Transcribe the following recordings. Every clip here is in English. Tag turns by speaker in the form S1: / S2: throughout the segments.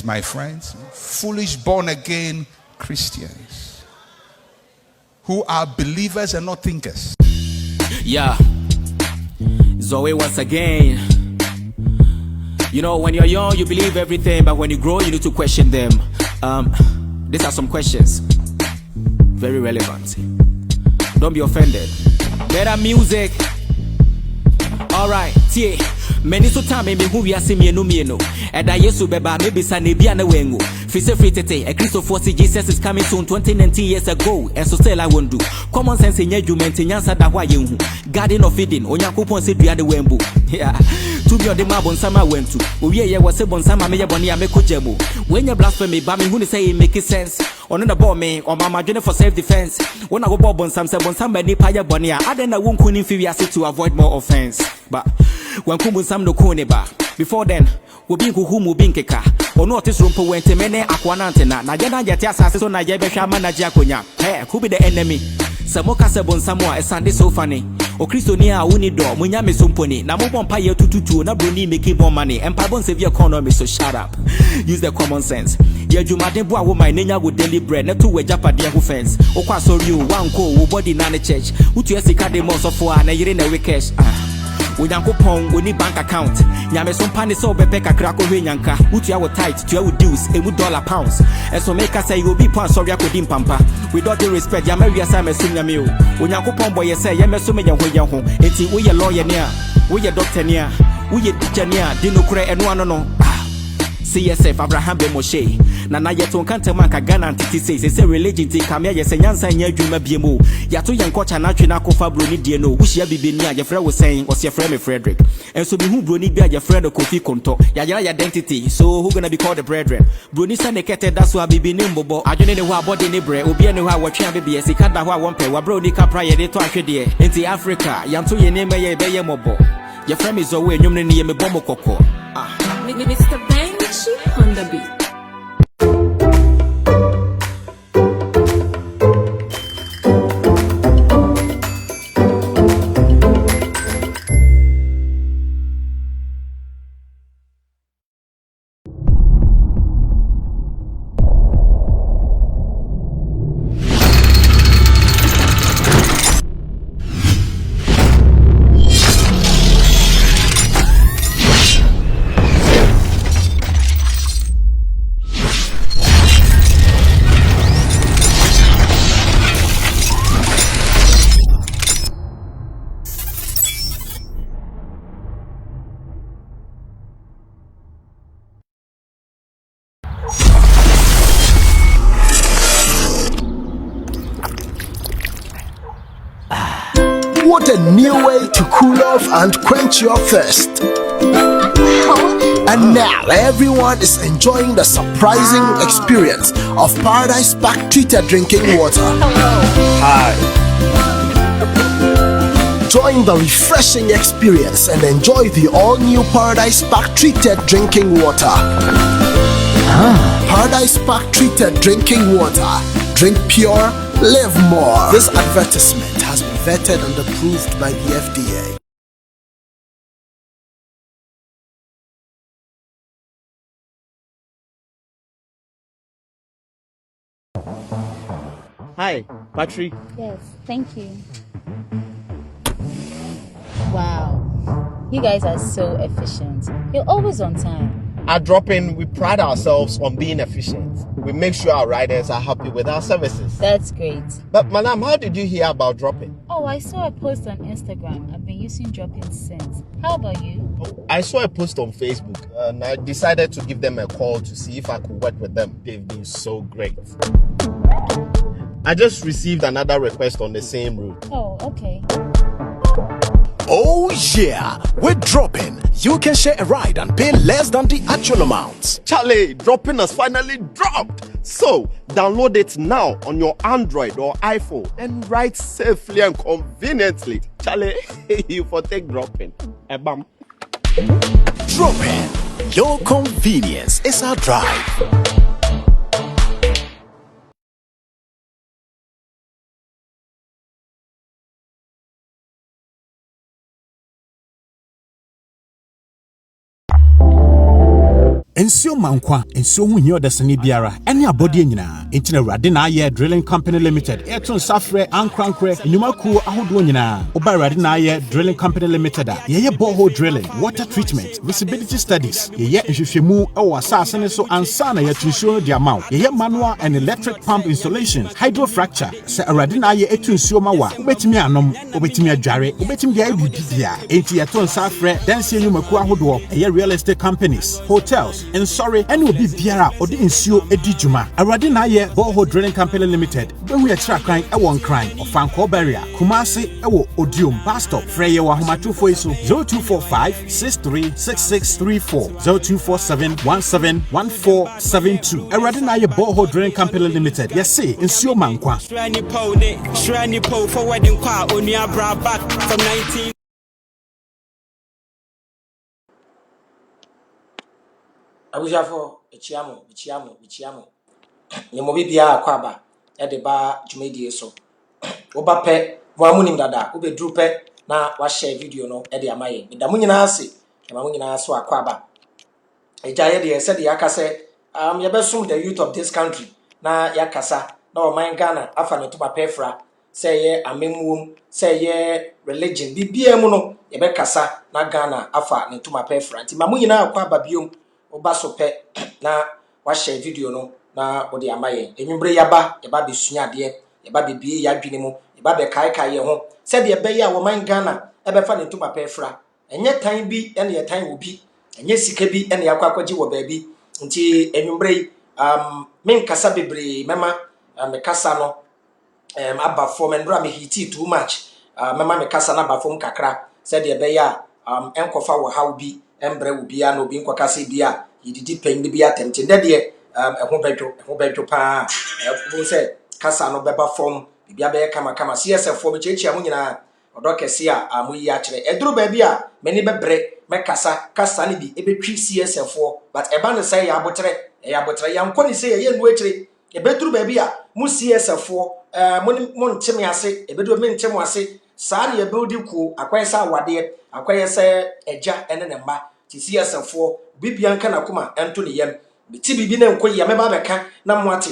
S1: Christians, my friends, foolish born-again Christians who are believers and not thinkers.
S2: Yeah, Zoe once again. You know, when you're young, you believe everything, but when you grow, you need to question them. These are some questions. Very relevant. Don't be offended. Better music. Alright, tie. Many so time me who we are see me no. And I yesu beba maybe sanebia na wengu. Fise free tete, a Christ of 40 Jesus is coming soon 2019 years ago. And so still I won't do. Common sense in judgment in answer that why you garden of feeding, Onyankopon said we are the wembu. Yeah. To be on the map on sama went to. We was a bon sama me bonia me kojemo. When you blasphemy, but me who say it make sense. On the ball me or mama journey for self-defense. When I go bob on some somebody paya bonia, I then I won't couldn't inferiority to avoid more offense. But when kumbun sam no koneba. Before then, we be who mu binkeka. Or not this room for when temene aquanantena. Najana yatia so na yebesha manager konya. Hey, who be the enemy? Samoka sebon samoa esande so funny. O Christonia uni do munya me sumponi. Na mo bompa ye tututu na broni make more money. Empire bon save economy, so shut up. Use the common sense. Ye jumade bo awo my nenya with daily bread. Na to we japade who fence. O kwa sorry you one ko wo body na the church. Utu esika de mo so for na yire na we cash. Onyankopon we need bank account. Nyame so pane so bepe kakra ko hwenyanka. Utu ya wo tight, tu ya wo dues, emu dollar pounds. And so make us say you be pound sorry akodim pampa. Without the respect, ya marry asime so nyame o. Onyankopon boy say ye me so me yan ho. Enti we ye lawyer nia, we ye doctor nia, we ye teacher nia, di no kure eno ano no. CSF Abraham be Moshe. Nana yeton kante manka Ghana antiti say religion ti kamia yese nyansa nya adwuma biemu. Yato yenko cha na twe na kofa broni die no. Wuhia bibeni a ye frɛ wo saying or ye frɛ me Frederick. And so be hu broni bia ye frɛ the Kofi Konto. Ya yara identity. So who gonna be called the brethren? Broni sa nekete that's why bibeni mbobo. Adwene ne ho abode ne bre. Obi ne ho a wotwe abebe sika da ho a wonpe. Wa broni ka pra ye de to ahwede. Enti Africa yanto ye ne me ye be ye mobo. Ye frɛ me zo we nwum ne ye me bomo kokko.
S3: Mr. Banksy on the beat.
S4: What a new way to cool off and quench your thirst. And now everyone is enjoying the surprising experience of Paradise Park treated drinking water.
S5: Hi.
S4: Join the refreshing experience and enjoy the all-new Paradise Park treated drinking water. Paradise Park treated drinking water. Drink pure, live more. This advertisement has been vetted and approved by the FDA.
S5: Hi, Patrick.
S6: Yes, thank you. Wow, you guys are so efficient. You're always on time.
S5: At Drop-In, we pride ourselves on being efficient. We make sure our riders are happy with our services.
S6: That's great.
S5: But madam, how did you hear about Drop-In?
S6: Oh, I saw a post on Instagram. I've been using Drop-In since. How about you?
S5: I saw a post on Facebook and I decided to give them a call to see if I could work with them. They've been so great. I just received another request on the same route.
S6: Oh, okay.
S4: Oh yeah, with Drop-In, you can share a ride and pay less than the actual amount.
S5: Charlie, Drop-In has finally dropped. So, download it now on your Android or iPhone and ride safely and conveniently. Charlie, you for take Drop-In. Bam.
S4: Drop-In, your convenience is our drive.
S7: Ensio mankwa, ensio hu nyo desani biara. Eni abodi nyina. Entina Awurade na aye Drilling Company Limited. Eton safre ankrankre enyumakuo ahodo nyina. Oba Awurade na aye Drilling Company Limited a. Yeye borehole drilling, water treatment, visibility studies. Yeye nhwehwemu ewo asase ne so ansa na yetunsuo di amount. Yeye manual and electric pump installations, hydrofracture. Se Awurade na aye etunsuo ma wa. Obetimi anom, obetimi adware, obetimi dia bibia. Enti yeton safre danse enyumakuo ahodo. Yeye real estate companies, hotels, and sorry, and will be biara or the insure edijuma. Awurade na aye borehole drilling company limited. When we extra crying, a one crying or fan call barrier. Kumasi ewo odium bus stop. Freye wa humatu foiso 0245 636634 0247 171472. Awurade na aye borehole drilling company limited. Yes, say insure mankwa.
S2: Shrani po for wedding kwa onia bra back from 19.
S8: Abujafo echiamo nyemobi bia akwaba e de ba dwumedie so oba pe mo amunim dada obedru pe na wa share video no e de amaye medamu nyina ase mamu nyina so akwaba ejaye de se de yakase yebesum the youth of this country na yakasa na o man Ghana afa no to pefra say ye amemuom say ye religion bibia mu no yebekasa na Ghana afa ne to pefra nti mamu nyina akwaba biom oba so pe na wa share video no na odi amaye enwumbre yaba besua de yaba bebie yadwene mu yaba be kai ye ho se de be ya wo man Ghana e be fa ne to pefra enye tan bi ene ye tan obi enye sika bi ene yakwakwagi wo baabi nti enwumbre menkasa bebre mema mekasa no aba form ndra me hiti too much mema mekasa na aba form kakra se de be ya enkofa wo hawo bi embre wo bia no bi nkokase bia yididi pen bia temte de ehwo bedwo pa ehwo se kasa no beba form bia be kama CSF form chechi amu nyina odo kese a amuyi a kire eduru ba bia meni bebre mekasa kasa ni bi ebetwi CSF but eba no say ya abotre yankɔ ni say ye nu akire ebeturu ba bia mu CSF mo nteme ase ebedu me nteme ase saa ne ebudi ku akwesa awade akwesa eja ene ne mba ti CSF bibia nka na kuma ento ne yam ti bibi na nko ya meba beka na moate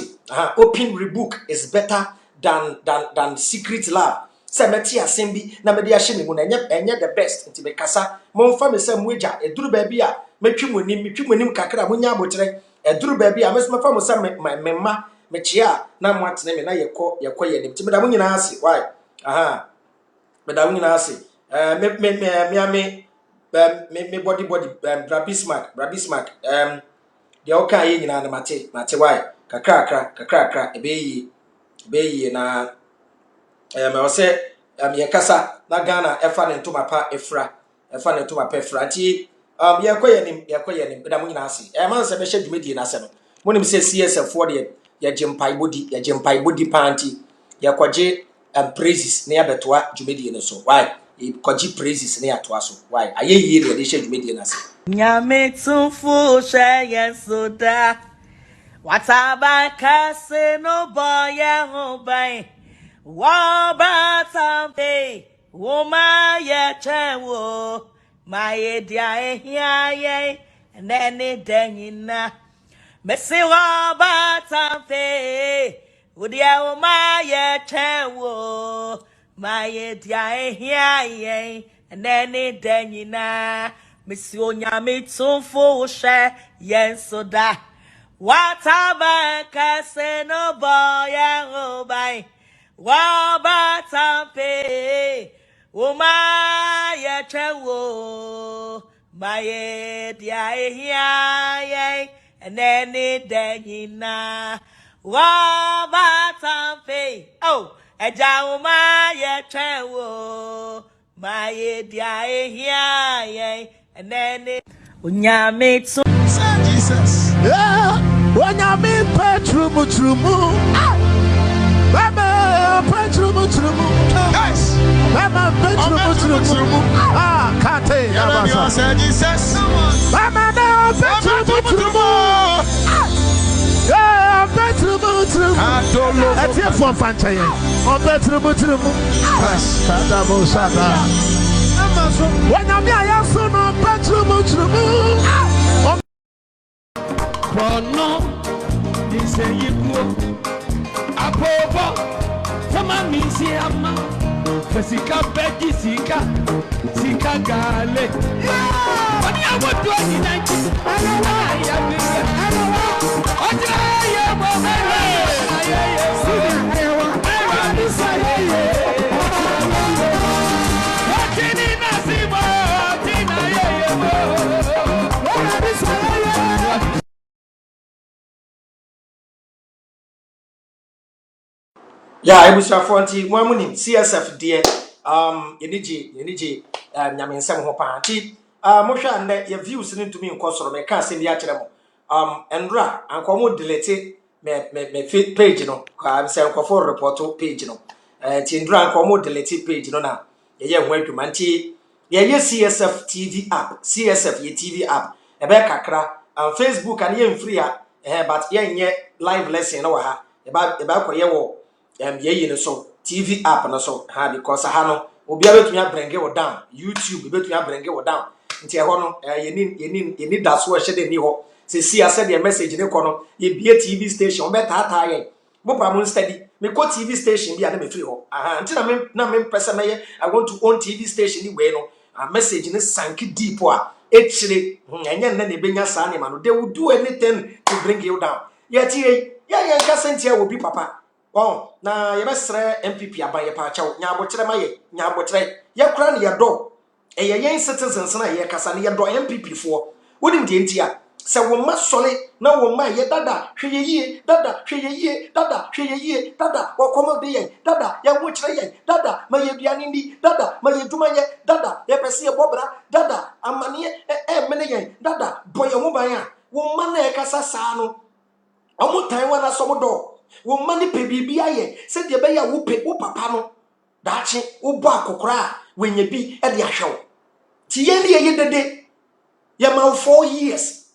S8: open rebook is better than secret love se meti asembi na mede ahye me mu na enye the best nti be kasa momfa me se mueja eduru ba bia metwi monim kakra munya abotre eduru ba bia mesoma fa mo se memma mechia na moate na me na yekɔ ye nim ti meda mu nyina ase why meda mu nyina ase me body Brabismark de oka ye nyina na mate why kakra ebeyi na me wose ye kasa na Ghana efa ne ntoma pa efra nti ye nim meda mu nyina ase man se be hye dwumedie na se no monim se CSF de ye jempai body panti ye kwaje praises na ya betoa dwumedie no so why kwaji praises na ya toa so why aye yie de hye dwumedie na se
S9: nyame tumfu hye soda wataba kase no boy hobai wabatampe woma ye chewo my dia ehia nene denyina mesi wabatampe udia woma ye chewo my dia ehia nene denyina mesi onyame tumfu hye soda wataba kase no boy hobai wabatampe uma ye chewo my dia ehia nene denyina wabatampe eja uma ye chewo my dia ehia nene unyame to
S4: Jesus. Yeah. When I'm in petrumu, Mama, petrumu, yes. Mama, petrumu, Kate, Jesus. Mama, now petrumu, yeah, petrumu, that's your phone, Fanchaya. On petrumu, when I'm young, son of petrumu,
S10: Bono, this a yipu. Apobo, Tama Misiama, Fasika Betty Sika, Sika Gale. What you want to do? I
S8: Yeah, I wish you a morning CSF dear. Yeniji, Yamin Sam Hopanti. Mosha and your views into me in Kosoro, me can't send the actual. Andra, and come delete me fit page, I'm saying for report page, Tindra and come delete page, now. Yeah, where to manti. Yeah, CSF TV app, CSF TV app, a bear kakra, and Facebook and yen free, but yen live lesson over about your ye so TV app na so ha because ha no obi abetumi abrenge wo down YouTube betumi abrenge wo down nti e ho no ye da so hye de ni ho se si ase de message ne ko no ye bie TV station be tata ye mo pa mo study me ko TV station bi ade me free ho nti na me pese me I want to own TV station ni we no a message ne sank deep a echire enye na ne benya sa ne ma no they will do anything to bring you down ye ti ye nka sentia wo bi papa. Oh, na yebesre MPP abaye pa chaw nya abokyere maye nya abokyere ye kura ne ye do yen citizens na ye kasa ne ye do MPP fo wodim de ntia se wo ma sole na wo ma ye dada hweye yie dada hweye yie dada hweye yie dada wo komode ye dada ye wo kyere ye dada ma ye duane ndi dada ma ye duma ye dada ye pese ye bobra dada amane mene ye dada boye wo ban a wo ma na ye kasa saa no omutan wana somodo wo mani pe bibia ye se de be ya wo pe wo papa no daache wo bo akokora wenye bi e de ahwew ti ye ne ye dede ye ma 4 years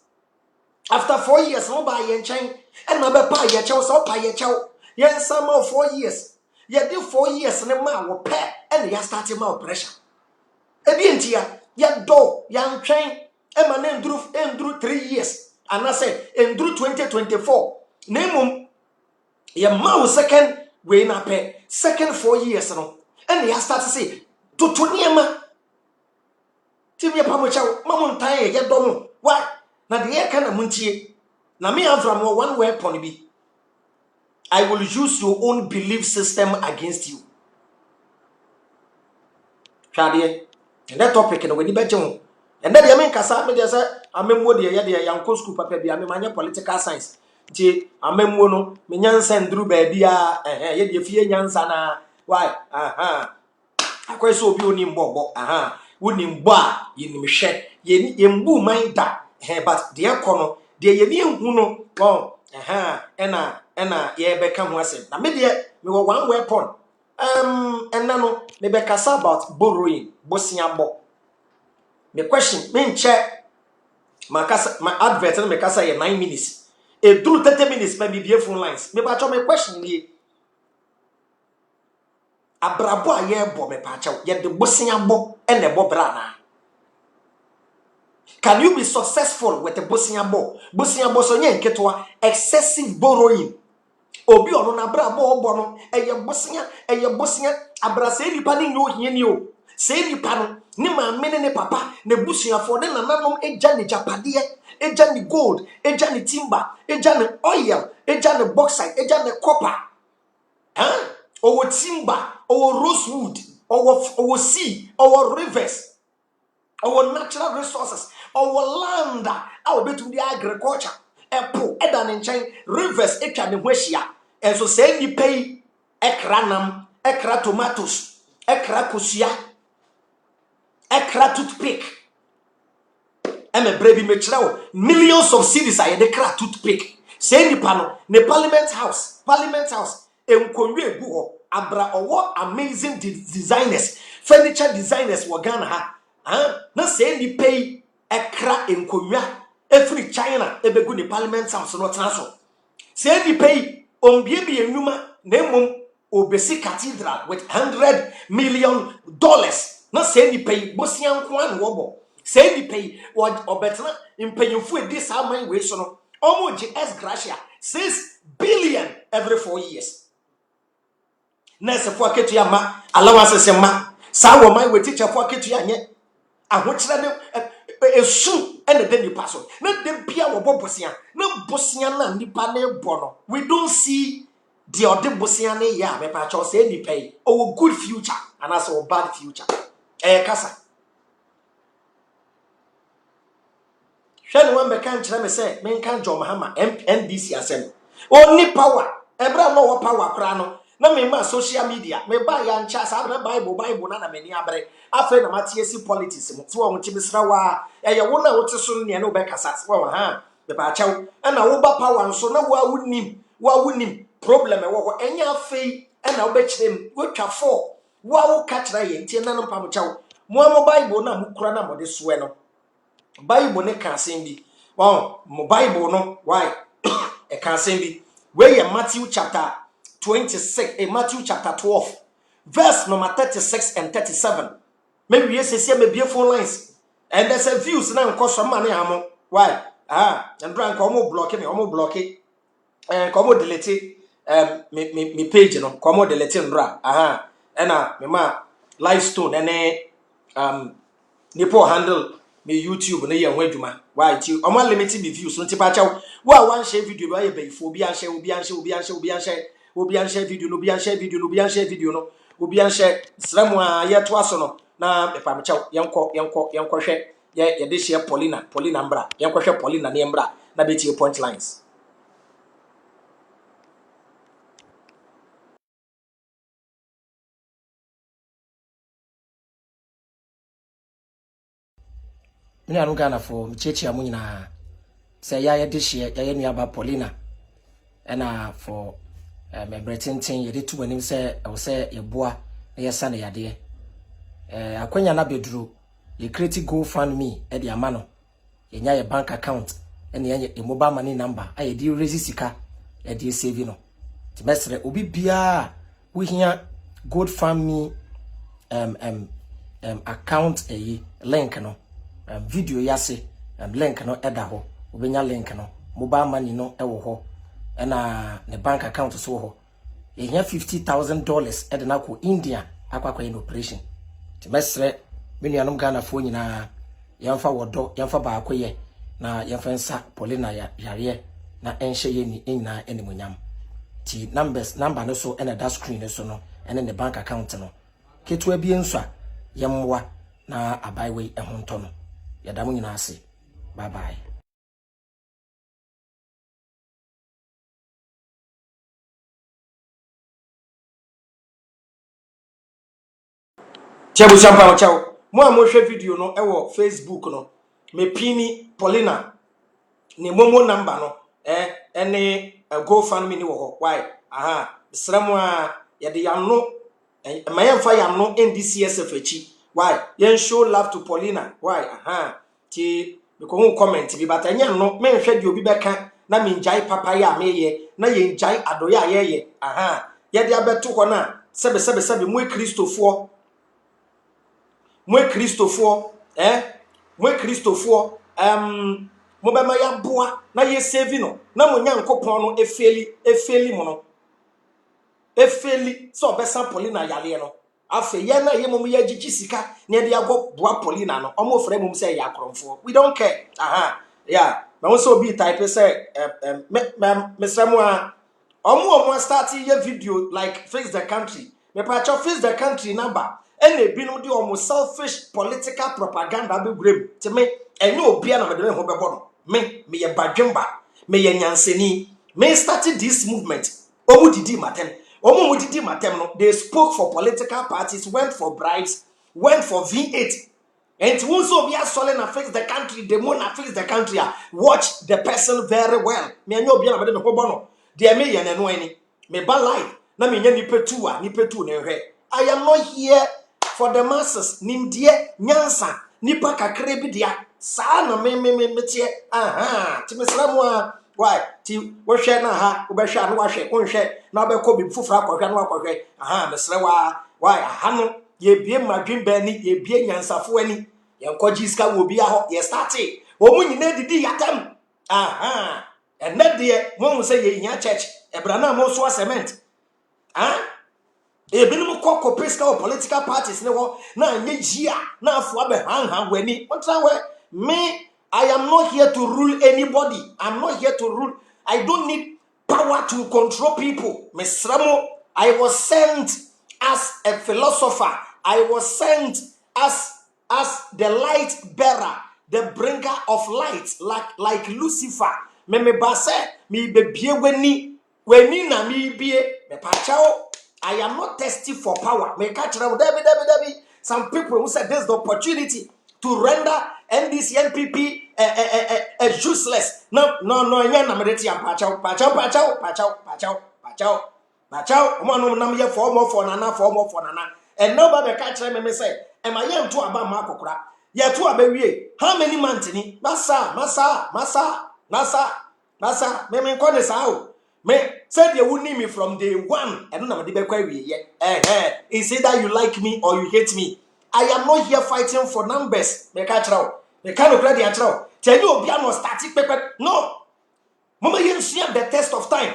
S8: after 4 years no ba ye nchen e na be pa ye chew so pa ye chew ye sama 4 years ye de 4 years ne ma wo pe e ne ya start ma pressure e bi entia ye do ya ntwen e ma na enduru 3 years anase enduru 2024 nemum ye ma second we na pe second 4 years no and ya start to say to niema tim ye pamocha mamu ntan ye dom why na de ye kana muntie na me avram one weapon bi I will use your own belief system against you shade and that topic no we ni beje ho and that ye men kasa me de say amemwo de ye de yanko school papa bi amemanya political science je amemwo no me nyansa nduru ba bia ye de fie nyansa na why akweso obi oni mbobo woni mbo a yenim hwe ye mbu man da but de ekono de ye ni hu no ena ye beka ho asem na me de me wo one weapon enna no me beka about borrowing bosia bo me question me nche my advert me kasa ye 9 minutes e through 30 minutes me be phone lines me ba cho me question ni abrabo a ye bo me pa cha ye de bosia bo e na bo bra na can you be successful with the bosia bo so nye nketwa excessive borrowing obi ono na brabo obo no eye bosia abrase nipa ni nyo hie ni o se nipa no ni ma mene ne papa ne busia fo ne nananom eja ne japade eja ne gold eja ne timber eja ne oil eja ne bauxite eja ne copper our timber our rosewood our sea our rivers our natural resources our land our betu the agriculture epo edan nchen rivers etwa ne hwahia enso say ni pay ekra nam ekra tomatoes ekra kosua ekra toothpick eme brebi me kire millions of cedis aye de kra toothpick say ni pa no ne parliament house enkonwe egu ho abra owo amazing designers furniture designers wo Ghana ha na say ni pay ekra enkonwa every China ebegu ni parliament house no transfer say ni pay ombie enuma na mum obesi cathedral with $100 million na say ni pay bosia nko an wo bo say ni pay obetna impanyimfu edi sa man we so no Omo GS Gracia 6 billion every 4 years. Nurse for ketu ma allowance ma sa wo mai we teacher for ketu anye ahokyere ne esu ene de nipa so na de bia wo bobosia na bosia na nipa na ebo no we don't see the ode bosia na ya me pa cho say nipa yi o good future and as a bad future kasa hwene wan be kan kire me say me kan John Mahama NDC asem oni power ebra no wo power kra no na me ma social media me ba ya ncha sa na bible na mani abre afa na matiesi politics mo so wo tibisra wa ye wo na wo te so ne no be kasa wo ha be ba chaw na wo ba power nso na wo awunim problem e wo ho enya afei na wo be kirem wo twa 4 wo ka kira ye ntie na no pa mo chaw mo bible na mo kura na mo de so no Bible ne ka asem bi mo Bible no why e ka asem bi we Matthew chapter 26 Matthew chapter 12 verse number 36 and 37 maybe yes say me beautiful lines and there's a views na nko so ma na am why and rank omo block me omo block komo delete me page no komo delete nra na me ma live stone ene nipo handle me YouTube na ye ho adwuma why ti o ma limit me views no ti pa chaw wa wan share video ba ye bayfo obi an share video no obi an share video no obi an share sramu a ye to aso no na me pa me chaw yenko hwe ye de share Paulina mbra yenko hwe Paulina ne mbra na be tie point lines me anu Ghana for chechi amu nyina say ya de share ya nuaba Paulina ena for me bretintin ye de tu anim say e wo say ye boa na ye sa na yade akwanya na beduru ye create GoFundMe e de ama no ye nya ye bank account ena ye mobile money number aye di raise sika e de save no ti mesre obi bia wo hia GoFundMe account link no video yase link no eda ho obenya link no mobile money no ewo ho na ne bank account so ho ye hia $50,000 eda na ko India akwa in operation ti mesre menuanom Ghana fo nyina yamfa wodo yamfa ba akoye na yamfa nsa Paulina yare na enhye ye ni nyina animonyam ti number no so ena that screen no so no ene ne bank account no ketwa bi enso a yemwa na abaiwe ehonto no yadamu nyina ase bye bye. Chebu champa chao mo amhwe video no ewo Facebook no me pini Paulina ni momo number no ene GoFundMe ni wo ho why sramu a ye de yano mayemfa yano NDCSF echi why yen show love to Paulina why ti me ko hu comment bi batanya no me hwe de obi beka na me njai papa ya meye na ye njai adoya ye ye de abeto ho na sebe mo Christofo mo be ma ya boa na ye save no na mo nyankopon no efeli mo no efeli so be san Paulina yale no afa ye na ye mo ya gigi sika na de ago boa Paulina no omo frɛ mo say ya kromfo we don't care yeah na won so be type say me samu a omo start ye video like fix the country me pa cho fix the country number ene bi no de omo selfish political propaganda be grem ti me enye obia na me de ho bebo no me ye badwemba me ye nyanseni me started this movement omu didi matem no they spoke for political parties, went for bribes, went for V8 and once obia sole na fix the country the mo na fix the country watch the person very well me enye obia na me de ho bebo no de me ye nanu ani me ba life na me nya nipetu na hwe I am not here for the masses nimdie nyansa nipa kakre bi dia saa na me tie ti mesramu a why ti wo hwe na ha wo be hwe na wa hwe wo hwe na be ko bi fufura akɔhwe na akɔhwe mesrawa why no ye bie madwen ba ni ye bie nyansafo ani ye nkɔji ska wo bi a ho ye start wo mu nyina didi yatam And that day, one will say, in your church, a brana most was cement. Huh? A minimum cocoa pesca political parties, no, now, now, for the hang, when it, what's our me? I am not here to rule anybody. I'm not here to rule. I don't need power to control people. Miss Ramo, I was sent as a philosopher. I was sent as the light bearer, the bringer of light, like Lucifer. Me base me be weni na me be pachao. I am not thirsty for power. Me catch Debbie. Some people who said this is the opportunity to render NDC NPP useless. No, yan namereti am pachao. One nam here for more for nana. And nobody catch me say, am I young to about Marco Crack? Yeah, to a how many months ni? Massa, me kone sao. Me said you would need me from day one. I don't know the query yet. It's either you like me or you hate me. I am not here fighting for numbers. Me catch out. Me can't credit at all. Tell you be no static paper. No. Mama you share the test of time.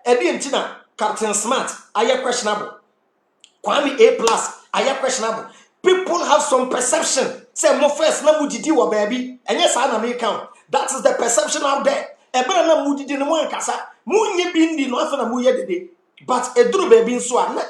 S8: Eddie Tina, Captain Smart, are you questionable? Kwame A+, are you questionable? People have some perception. Say mo first na mudidi wa baby. And yes, I na count. That is the perception out there. Ebra na mudidi no wan kasa. Munye bindi no afa na muye dede. But eduru baby nso a na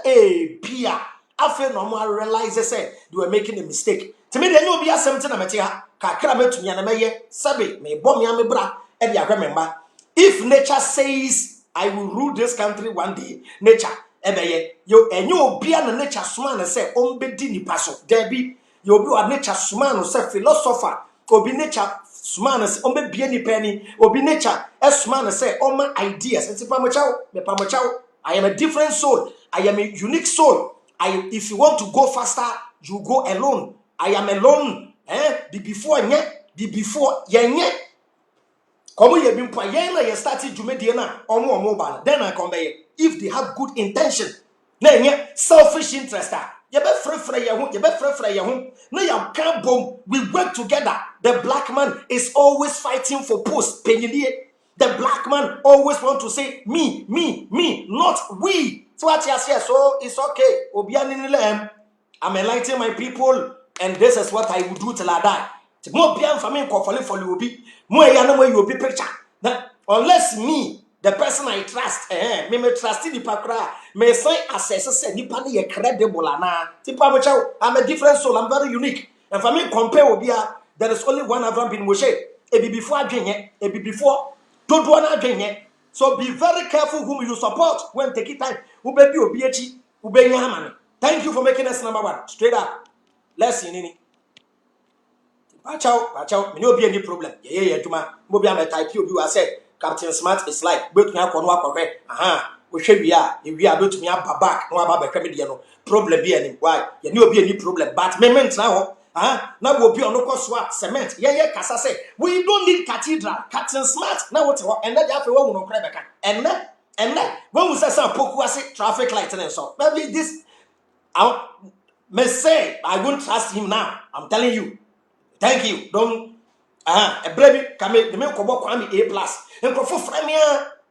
S8: pia. Afa no mo realize say they were making a mistake. Timi de no bi asem na mete ha. Kakra metumi na meye. Sabe me bom ya me bra e de ahwememba. If nature says I will rule this country one day, nature ebeye yo enyo bia na nature suma na say ombedi nipa so debi yo bi wa nature suma no say philosopher obi nature suma na say ombebie nipa ni obi nature esuma na say oma ideas entipa mochao I am a different soul. I am a unique soul. If you want to go faster, you go alone. I am alone. Before yenye Komo ye bimpo yena ye started jumedie na omo ba then I come back if they have good intention na nye selfish interest ye be frefre ye ho na ya kan bom we work together. The black man is always fighting for post penyidie. The black man always want to say me not we. So what you say, so it's okay obiani I'm enlightening my people and this is what I will do till I die. Mo biam for me for obi mo ya na mo you be picture unless me the person I trust me trust the pakra me say assess say nipa na ye credible ana tipa mo chow. I'm a different soul. I'm very unique. And for me compare obia there is only one Abraham bin Moshe e be before adwenye e be before dodo na adwenye. So be very careful whom you support when take it time ube bi obi echi ube nya hamane. Thank you for making us number one. Straight up let's see nini Pachao, me no be any problem. Yeah, tuma. Mo be am type you I said Captain Smart is like but me akọ no akọhwe. We hwe we are bet me aba back no aba be me no. Problem be any. Why? You no be any problem. But me ment na ho. Na we be on no swap cement. Yeah, kasa say. We don't need cathedral. Captain Smart na what ho. And that afi we no kra beka. And when we say some poku ase traffic light and so. Maybe this I may say I won't trust him now. I'm telling you. Thank you. Don't a baby come the make Kwame A+. And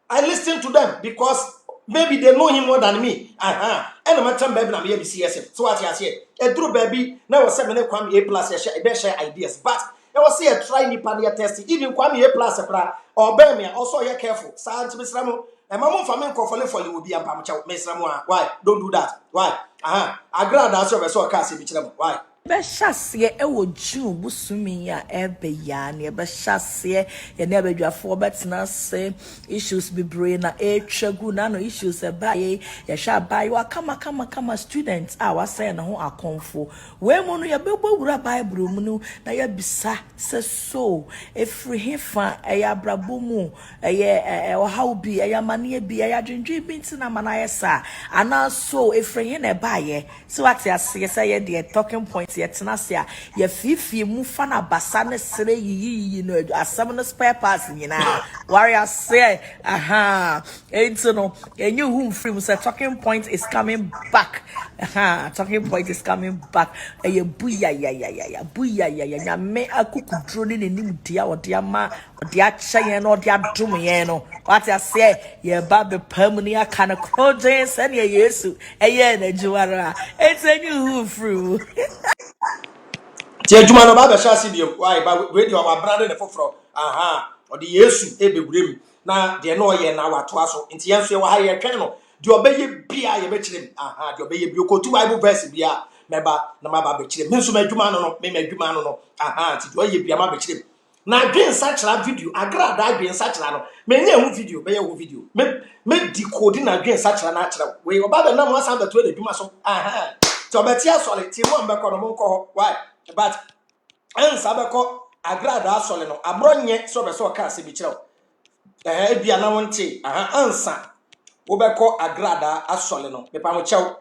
S8: I listen to them because maybe they know him more than me. And I'm telling baby I'm here BCSF. So what I say, a true baby now was 7 Kwame A+, share ideas. But I was say a try nipa test. Even Kwame A+ or Bemia also you're careful. Science Miss Ramo. And my mom for me for you will be a pamacha Miss Ramo. Why? Don't do that. Why? I grant answer so can't see why?
S9: Bɛhyɛseɛ ɛwɔ June busumi a ɛbɛya ne bɛhyɛseɛ yɛ ne abadwafo bɛtena ase issues bebree na ɛtwa gu na no issues ɛbae yɛhwɛ abae kama students a wasɛn ne ho akonfo we mu no yɛbɛbɔ wura Bible mu no na yɛbisa sɛ so ɛfiri hefa ɛyɛ abrabɔ mu ɛyɛ ɔhaw bi ɛyɛ amane bi ɛyɛ adwendwen bi ntina ma na yɛ sa ana so ɛfiri he na ɛbae so ate ase sɛ yɛ de talking point point yet nasia ye fifi mu fa na basa ne sere yi no asem no spare parts nyina warrior say aha enti no enyu hu free mu say talking point is coming back talking point is coming back eye buya ya buya ya nya me akukudro ne nim dia ode ama ode ache no ode adom yen no what I say ye ba be permanent kana kojen send ye yesu eye na juwara enti enyu hu free
S8: ti adwuma no ba be sha se bi why ba we di wa brand ne foforo o de yesu e begurem na de no ye na wato aso nti yenso ye wa ha ye twen no de obeye bia ye be kirem de obeye bi ko tu bible verse bia meba na ma ba be kirem me nso ma adwuma no me adwuma no ti de oye bia ma be kirem na dwen sachra video agra da dwen sachra no me nya hu video be ye hu video me decode na dwen sachra na akra we oba be na mo asan be to de adwuma so ti obeti asole ti mo mbekọ no mo nkọ why but ansa beko agrada asole no abronye so be so ka se bi kirew bia na wonte ansa wo beko agrada asole no me pa mo chew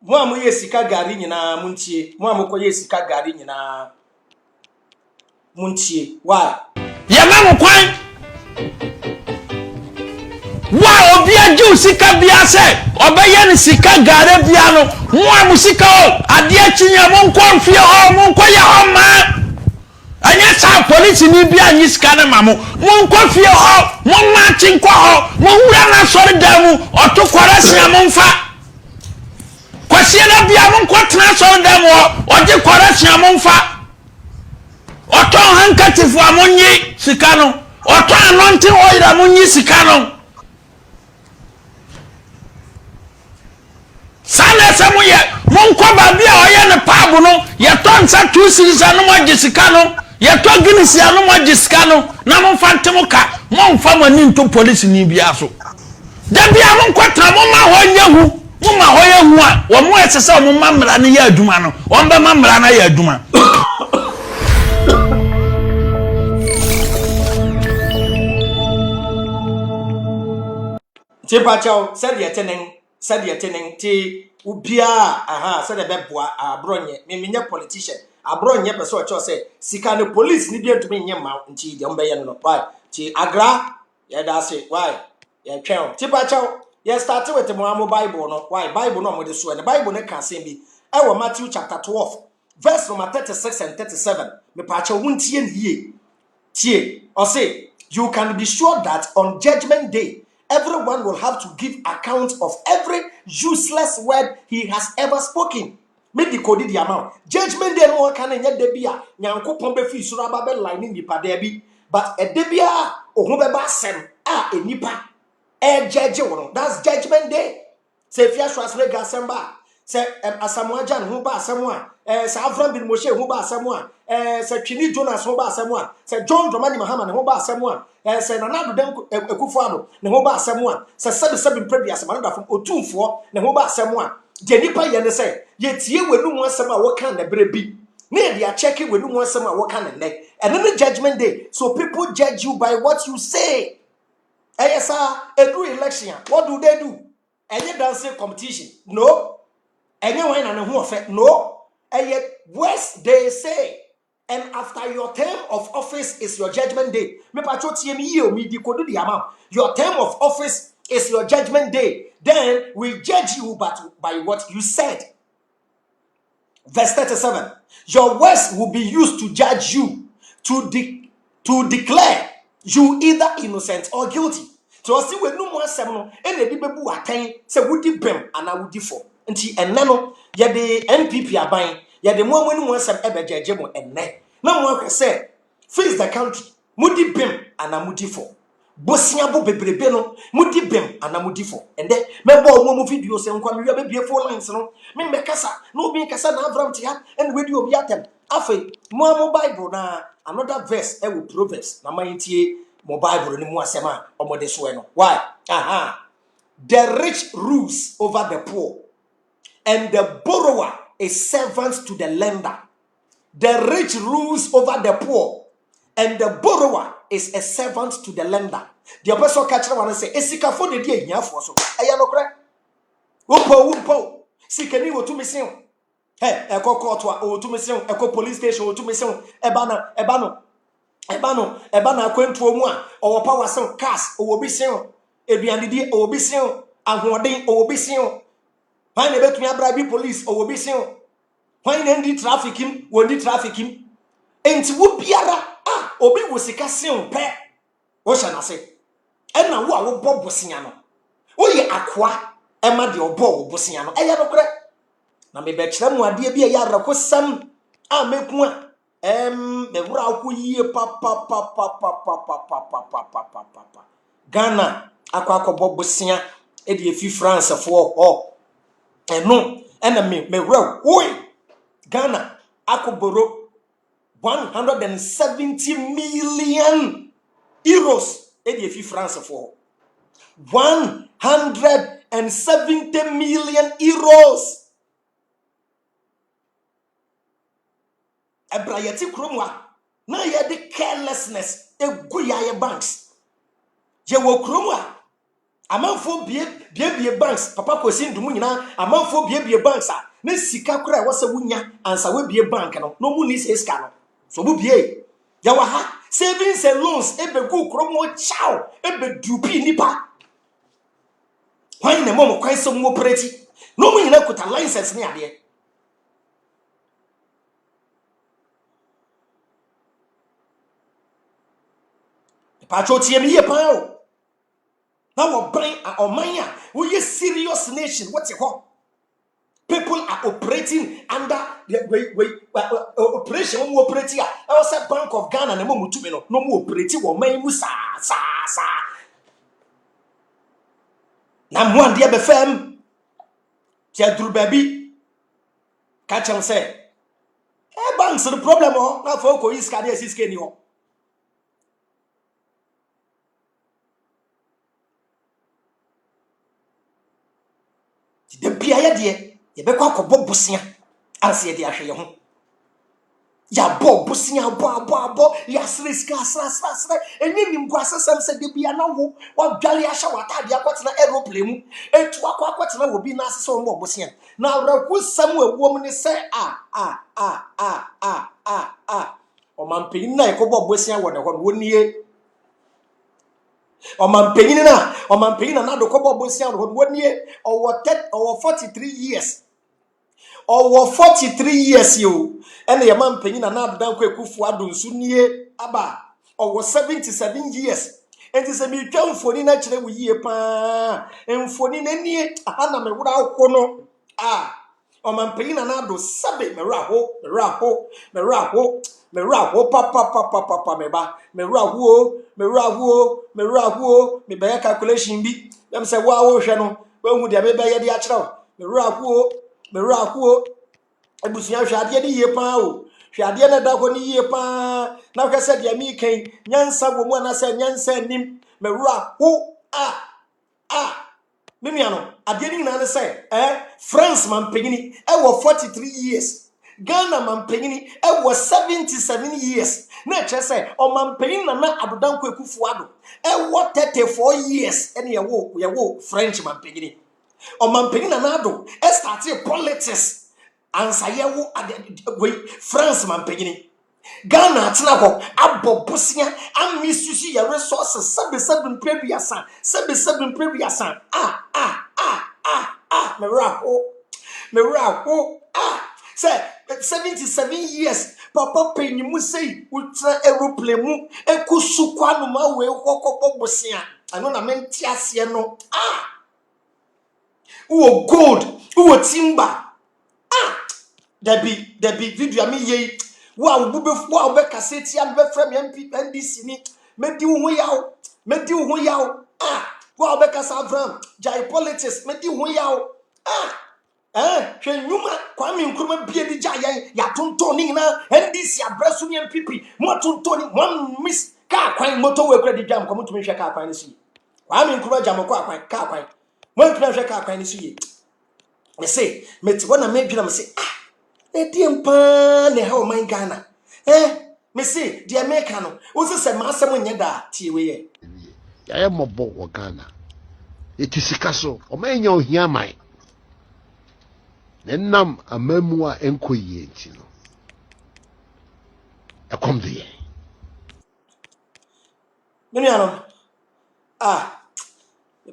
S8: mo amu yesika gari nyina muntie mo amu ko yesika gari nyina muntie why
S10: ye ma mo kwan wa obi aju sika bia se obeye ni sika gare bia no mo amu sika o ade achinya mo nkon fie ho mo nkon ye ho ma anya sa police ni bia nyi sika na mamo mo nkon fie ho mo ma chinkwa ho mo wura na sori damu otokwara sia mo mfa kwasie na bia mo nkon tena sori damu oje kwara sia mo mfa oton handkerchief amonyi sika no oton anointing oil amonyi sika no sana samu ye monko ba bia oye ne paabu no ye ton sa 2 series anu mo gisika no ye to Guinness anu mo gisika no na mo fantemo ka mo mfa mani nto police ni bia so da bia monko tra mo ma ho nyahu mo ma ho yehu a wo mo esese mo mamra ne ye aduma no wo mba mamra na ye aduma
S8: Tipa chao said ye tenen ti ubia said the beboa abronye me politician abronye person o cho say sika ne police ni bi ntumi nye ma nti de ombe ye no why ti agra ye da say why ye twen tipa chao ye start with the Bible no why Bible no mo de so the Bible ne kan say bi e wo Matthew chapter 12 verse number 36 and 37 me pa chao wuntie nie tie or say you can be sure that on judgment day everyone will have to give account of every useless word he has ever spoken. Maybe decode the amount. Judgment day no can nya debia. Nyankopon be fi sura ba be line nipa debi. But a debia ohun be ba sem enipa. Judge wono. That's judgment day. Say if you asre ga sem ba. Say asamoaja no ba asamoa. Say Avram bin Moshe ho ba asamoa. Say Twini Jonas ho ba asamoa. Say John Dramani Mahama ne ho ba asamoa. Say Nanado dem Ekufuado ne ho ba asamoa. Say sebi prebi asamano da fom otumfo ne ho ba asamoa. De nipa ye ne say ye tie wenu mu asam a wo kan na bre bi. Na dey check wenu mu asam a wo kan na nek. And then the judgment day. So people judge you by what you say. Yes sir, do election. What do they do? Any dancing competition? No. Anyone and who affect? No. And yet, worse they say. And after your term of office is your judgment day. Your term of office is your judgment day. Then we judge you by what you said. Verse 37. Your words will be used to judge you, to declare you either innocent or guilty. So I see when no more seven and the people attain say would you bem and I would differ. And nano ya the NPP are buying ya the more when one some ever judge and ne. No one can say face the country mudi bem and I would differ. Bosiabo bebrebe mudi bem and I would differ. And then member one video say come you be 4 lines no me kasa no be kasa na Avram tia and we do obi atem afi mo Bible na another verse e will Proverbs na mantie mo Bible ni mo asema omode so no why the rich rules over the poor and the borrower is servant to the lender. The rich rules over the poor and the borrower is a servant to the lender. The apostle catch one say esikafo de die hiafo so eya no kre wo po sikani wo tumi sin Hey, eko court wa o tumi se eko police station o tumi se eba na akwantuo mu a owo power se cars owo bi se eduanedi owo bi se ahoden owo bi se han na betumi abra bi police owo bi se han na ndi traffic him wondi traffic him enti wo biara obi wo sika se pe wo hye na se ena wo a wo bobo bosia no wo ye akoa ema de obo wo bosia no eya dokre na me be kire mu ade bi ya rakosam a meku a me wura ku yie pa Ghana akwa bobosia e de efi France for eno ena me wura oi Ghana akoboro 170 million euros e de efi France for 170 million euros. Ebrayeti kromwa na ye de carelessness egu yaye banks ye wo kromwa amanfo bie banks papa kosi ndumu nyina amanfo bie banks a na sika kura wo se wunya ansa we bie bank no mu ni se sika no so bu bie ya wa ha savings and loans ebegu kromwo chow ebedupi nipa kwan na mo kwan so mo operate no mu nyina kuta license ni ade Pacho TM here, pal. Now we bring a Omania. We a serious nation. What's it called? People are operating under the operation. We operate here. Outside Bank of Ghana. No more no more operating. We may musa sa. Now one day be firm. Say through baby. Catch him say. Hey, banks the problem. Oh, now for is cardiac is kenny. The biaya de ye be kwa kobo bosia anse ye de ahwe ye ho ya bo bosia bo ya sriska enye nim kwa sesem se de bia na wo wa dwale ahya watade akwatena aeroplane mu etu akwatena wo bi na asese wo bosia na awraku sam awuo mu ne se o mampin na ekobo bosia wo ne ho wonnie o mampin na na do kobo bosia wo wonnie or 43 years or 43 years yo ene ye mampin na adan kwa ekufu adonsu nie aba or 77 years enti se mi twa mfoni na kire wo yie pa mfoni na nie aha na me wura akwo no o mampin na ado sabe me raho papa me raho me be calculation bi dem se wa wo hwe no wa hu de be ye de a kire me raho ebusunya hwe ade ni yie pa o hwe ade na da ho ni yie pa na hwe se de mi kan nyansa wo mu na se nyansa nim me raho mimi ano ade ni na se France man pegini e wo 43 years Ghana man pegini e wo 77 years na che se o man pegini na adodan kwa ekufu ado e wo 34 years ene ye wo French man pegini o man pegini na ado e start politics ansa ye wo France man pegini Ghana atina ho abobosia amisusi ya resources 77 prebiasa me raho say 77 years papa penyi mu sei ultra aeroplane mu ekusu kwanu ma we kokoko bosia ano na menti ase no wo gold wo timber Debi video mi ye wa be cassette ya be frame NBC ni medi wo yawo wa be kasa Abraham jai politics medi wo yawo hwe nyuma Kwame Nkrumah bie di jai ya tonton ni na NBC abrasu ni MPP mo tonton ni one miss ka kwan moto we kra di jam ko mutumi hwe ka kwan ni si Kwame Nkrumah jam ko akwan ka kwan mo ntumi hwe ka kwan ni si me say meti wona me dwuna me say Ediempa ne ha o man Ghana me say the American wo se masem nye da tiwe ye
S11: ya mobo wo Ghana etisika so o man nya ohia man Nenam amamua enko yie nti no. Ekom de ye.
S8: Miniano. Ah.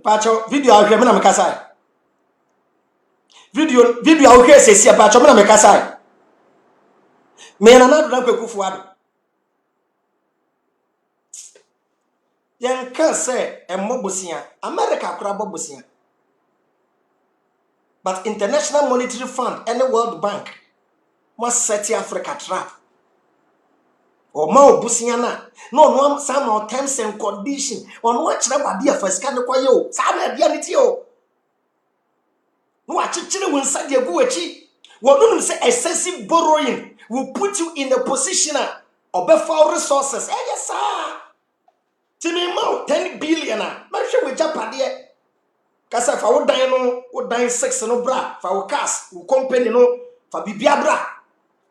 S8: Pacho video ahwe me na mekasa. Video ahwe sesi pacho me na mekasa. Me na do na kwekufu ado. Yen kan say emmobosia America kura bobosia. But International Monetary Fund and the World Bank must set Africa trap. Or more busiana. No some terms and conditions. On what na dia first can kwa yo. Some dia niti yo. No achichire when sa dia gu achi. Won't say excessive borrowing will put you in a position of befoul resources. Yes, sir. Timi ma 10 billion. Mashe we Japan. Kasa fa wo dan no wo dan 6 no bra fa wo cars wo company no fa bibia bra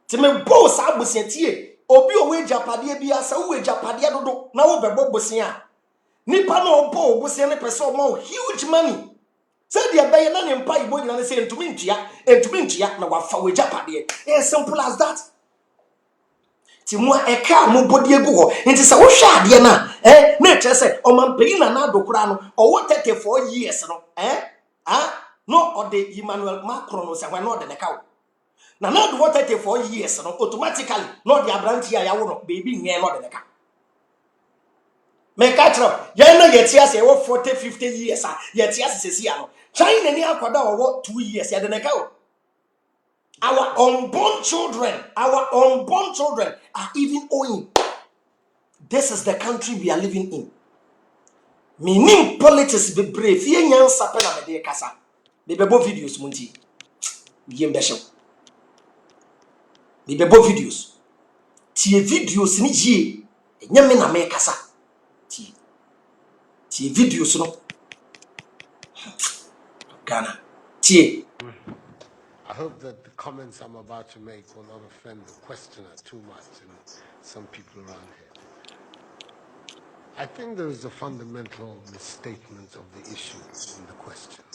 S8: te me bo sa abosia tie obi o we japade bia sa wo we japade dodo na wo bebo bosia nipa no bo bosia ne pese o ma huge money say dia be na ne mpa ibo nyina ne say entumi ntua na wa fa we japade as simple as that ti mo eka mo body egu ho nti se wo hwa ade na na eche se o man pegi na na dokura no o wo 34 years no no o de Emmanuel Macron no se when no de neka na do 34 years no automatically no de abranti ya wo no baby nye no de neka me ka tro ye na ye tia se wo 40 50 years ye tia se se ya no China ni akwada wo 2 years ya de neka o. Our unborn children are even owing. This is the country we are living in. Meaning politics be brave. Ye nyan sape na mede kasa. Be bebo videos munti. Ye mbesho. Be bebo videos. Tie videos ni ji. Nyame na me kasa. Tie videos no. Ghana. Tie.
S11: I hope that the comments I'm about to make will not offend the questioner too much and some people around here. I think there is a fundamental misstatement of the issue in the question.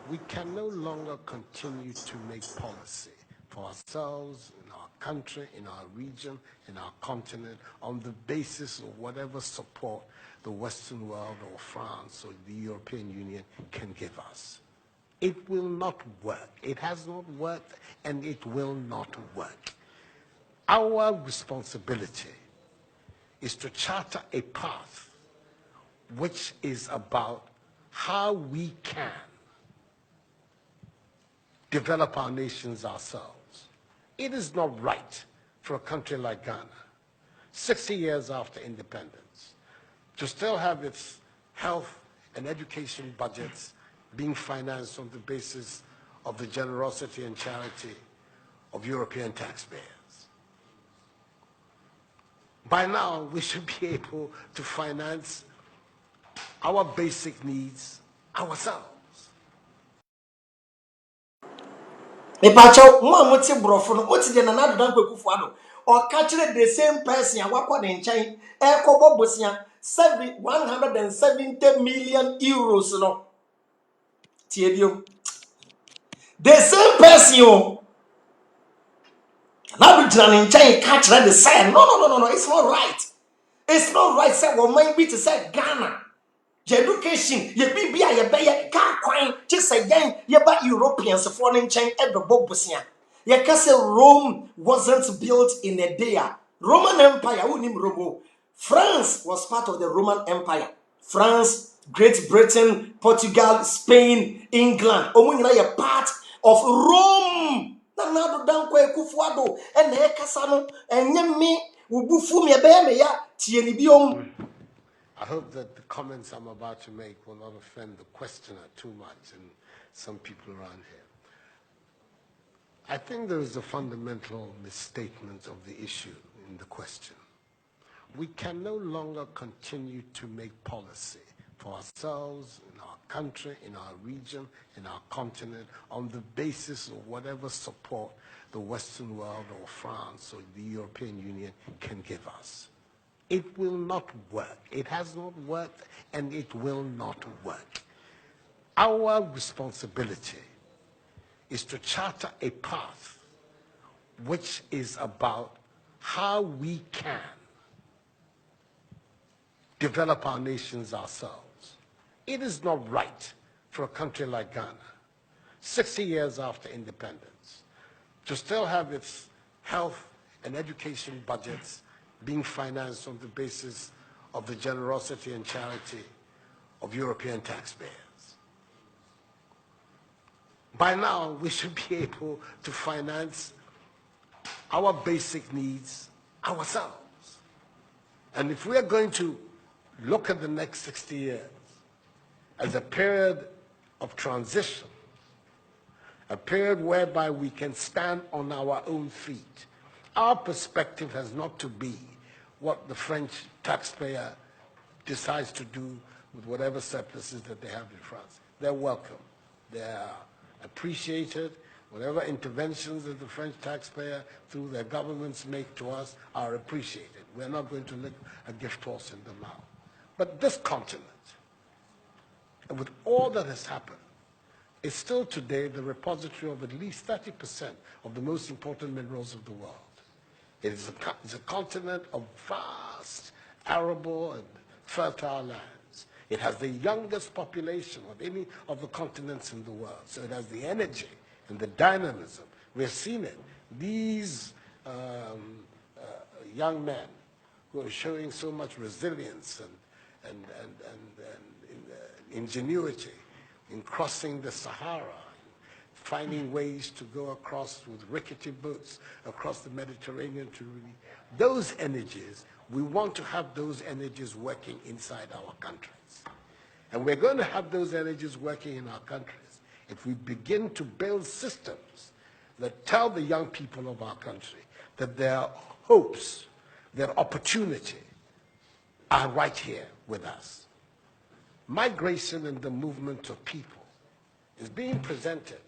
S11: We can no longer continue to make policy for ourselves, in our country, in our region, in our continent, on the basis of whatever support the Western world or France or the European Union can give us. It will not work. It has not worked, and it will not work. Our responsibility is to charter a path which is about how we can develop our nations ourselves. It is not right for a country like Ghana, 60 years after independence, to still have its health and education budgets being financed on the basis of the generosity and charity of European taxpayers. By now, we should be able to finance our basic needs ourselves.
S8: Me pacho mo amuti brofo no oti de na na do kwekufu ado o ka kire the same person awakọ de nchen e kobo bosia 170 million euros no tie bio the same person o na do tira nchen ka kire the same no it's not right say wo man bi to say Ghana education ye bibia ye be ye ka kwan ti say gen ye ba Europeans for nchen e do bosia. Ye can say Rome wasn't built in a day. Roman Empire, unim Romo. France was part of the Roman Empire. France, Great Britain, Portugal, Spain, England. Omunyina ye part of Rome. Na nado dan kwa ekufuado. Ene ekasano. Enye me. Ubufu me be me ya. Tieni biom.
S11: I hope that the comments I'm about to make will not offend the questioner too much and some people around here. I think there is a fundamental misstatement of the issue in the question. We can no longer continue to make policy for ourselves, in our country, in our region, in our continent, on the basis of whatever support the Western world or France or the European Union can give us. It will not work. It has not worked, and it will not work. Our responsibility is to charter a path which is about how we can develop our nations ourselves. It is not right for a country like Ghana, 60 years after independence, to still have its health and education budgets being financed on the basis of the generosity and charity of European taxpayers. By now, we should be able to finance our basic needs ourselves. And if we are going to look at the next 60 years as a period of transition, a period whereby we can stand on our own feet, our perspective has not to be what the French taxpayer decides to do with whatever surpluses that they have in France. They're welcome. They're appreciated. Whatever interventions that the French taxpayer through their governments make to us are appreciated. We're not going to lick a gift horse in the mouth. But this continent, and with all that has happened, is still today the repository of at least 30% of the most important minerals of the world. It is a continent of vast, arable, and fertile lands. It has the youngest population of any of the continents in the world. So it has the energy and the dynamism. We've seen it. These young men who are showing so much resilience and ingenuity in crossing the Sahara, finding ways to go across with rickety boats across the Mediterranean to really, those energies, we want to have those energies working inside our countries. And we're going to have those energies working in our countries if we begin to build systems that tell the young people of our country that their hopes, their opportunity are right here with us. Migration and the movement of people is being presented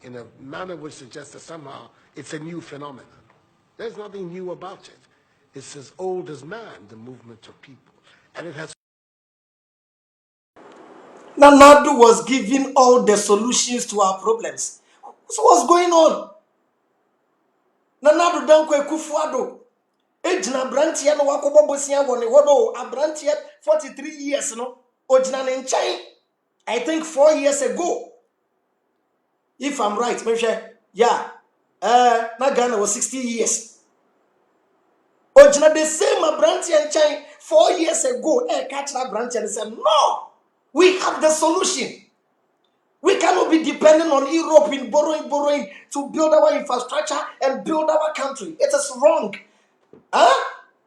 S11: in a manner which suggests that somehow it's a new phenomenon. There's nothing new about it. It's as old as man, the movement of people. And it has...
S8: Nanadu was giving all the solutions to our problems. So what's going on? Nanadu Dankwa Ekufuado. Ejina Brantia no wakobo bosia woni wodo Abrantia 43 years no. Ojina Nenchai, I think 4 years ago. If I'm right, maybe yeah. Na Ghana was 60 years. Ojina the same Abrantia and Chai 4 years ago. Catch that Brantia and say, no, we have the solution. We cannot be dependent on Europe in borrowing to build our infrastructure and build our country. It is wrong.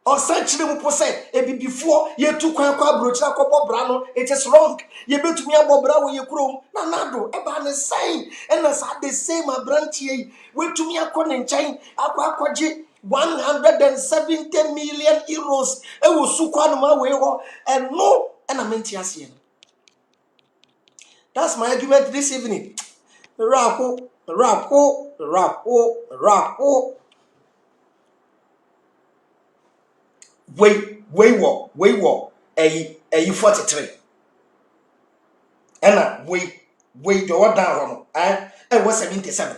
S8: Or century say before you took brano, it is wrong. You bet me about bravo you chrome. Nanado, Eban is saying, and as the same abrantie, wait to me a con in chain, aquaji 170 million euros. It was Sukwanuma way, and no, and I'm in. That's my argument this evening. Rapo. Way walk, a 43. And wait, the what down, and was 77.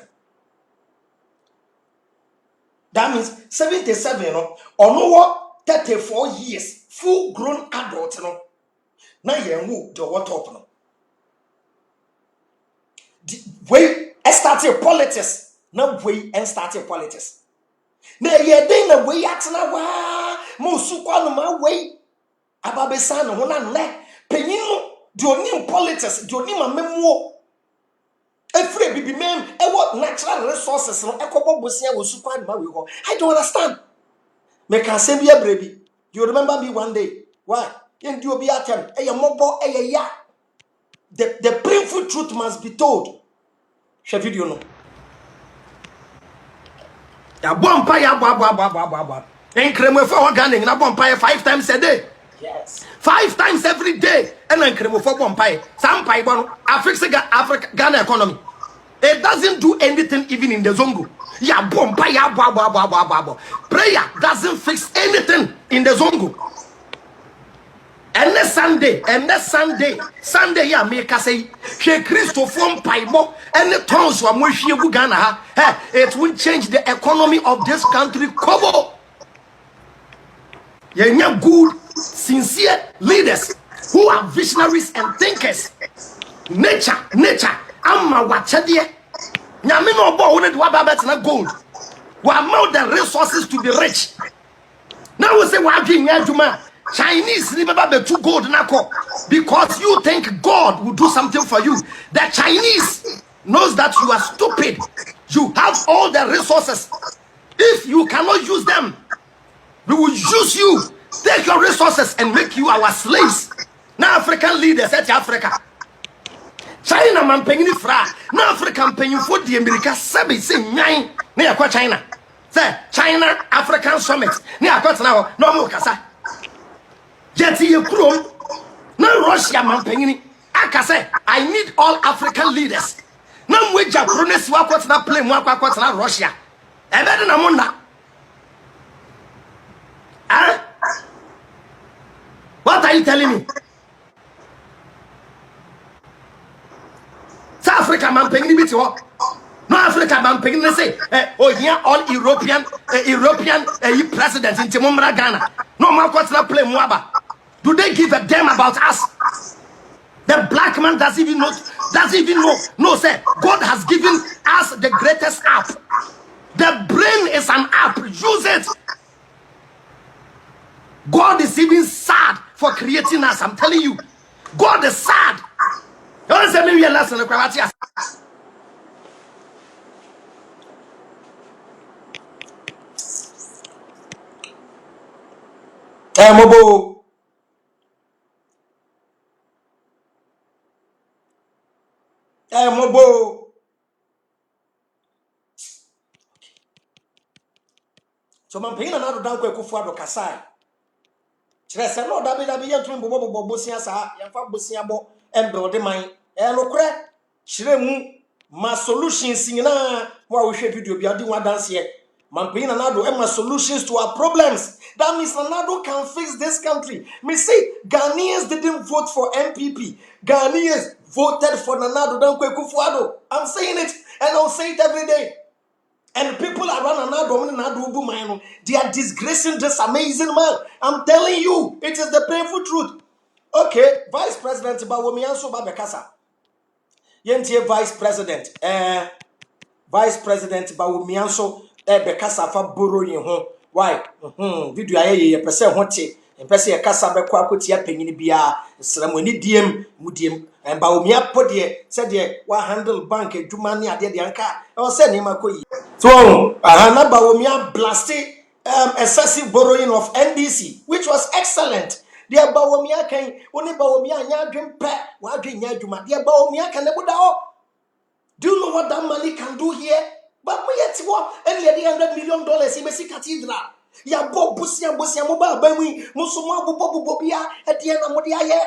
S8: That means 77, or no what 34 years, full grown adult, no. Now you move the what up, no. Wait, and started politics. Now wait and started politics. Now you're doing the way acting now. Mosukwa no ma way. Ababesa no na le. Penyin do onim politics, do onim amemo. Every bibi mem e what natural resources no ekobo bosia wo sukwa no ma we go. I don't understand. Me can say be brebi. You remember me one day. Why? Yen do obi atem. E ye mobo e ye ya. The painful truth must be told. Share video no. Ya bompa ya bwa. Enkremo for organic na bompa 5 times a day. Yes. 5 times every day. And enkremo for bompa. Some pai bono Africa Ghana economy. It doesn't do anything even in the Zongo. Ya bompa ya bwa. Prayer doesn't fix anything in the Zongo. And next Sunday, yeah, make us say, she Christopher Paibo, and the towns were more she Ghana. It will change the economy of this country. Kobo. Yeah, good, sincere leaders who are visionaries and thinkers. Nature, I'm watch there. Nyamino bo wanted to gold. We amount the resources to be rich. Now we say we're doing Chinese remember the two gold nako because you think God will do something for you. The Chinese knows that you are stupid. You have all the resources. If you cannot use them, we will use you. Take your resources and make you our slaves. Now African leaders at Africa. China man paying fra. Now African paying for the America. Sabi say nine. Near China. Say China African Summit. Near now no more kasa. Jetty you chrome. No Russia man paying. Akase. I need all African leaders. No way Japanese wakot na plane wakot na Russia. Ebe na munda. Huh? What are you telling me? South Africa man paying bit no Africa man paying say oh here all European presidents in Timomra Ghana. No man na play Mwaba. Do they give a damn about us? The black man doesn't even know. No, sir. God has given us the greatest app. The brain is an app. Use it. God is even sad for creating us. I'm telling you. God is sad. You want to say maybe a lesson in Croatia? Mobo. Mobo. So man paying another down quick for Kasai. Tressa no dabi yantrum bobo bosia sa yamfa bosia bo embrode man enokre shiremu ma solutions nyina wa we hwe video bia di wa dance here man paying another ma solutions to our problems. That means Ronaldo can fix this country. Me say Ghanaians didn't vote for MPP. Ghanaians voted for Ronaldo Dankwa Akufo-Addo. I'm saying it and I'll say it every day. And people around Ronaldo, they are disgracing this amazing man. I'm telling you, it is the painful truth. Okay, Vice President Bawomianso Babekasa. Yentie Vice President Bawomianso Bekasa fa borrowing home. Why? Video aye person hote. Person ye kasa be kwa kotia panyini bia sramoni diem mudiem and Bawomia podie said ye wa handle bank adwuma ne ade de anka e say ne makoyi. So Ahana Bawomia blasted excessive borrowing of NDC, which was excellent. Dear Bawomia can only Bawomia nya dream pe wa dream nya adwuma. Dear Bawomia can never da. Do you know what that money can do here? But we yet what any $100 million in Messi Cathedral. Ya bo busia moba bami musuma bubo bia at the end of Modia ye.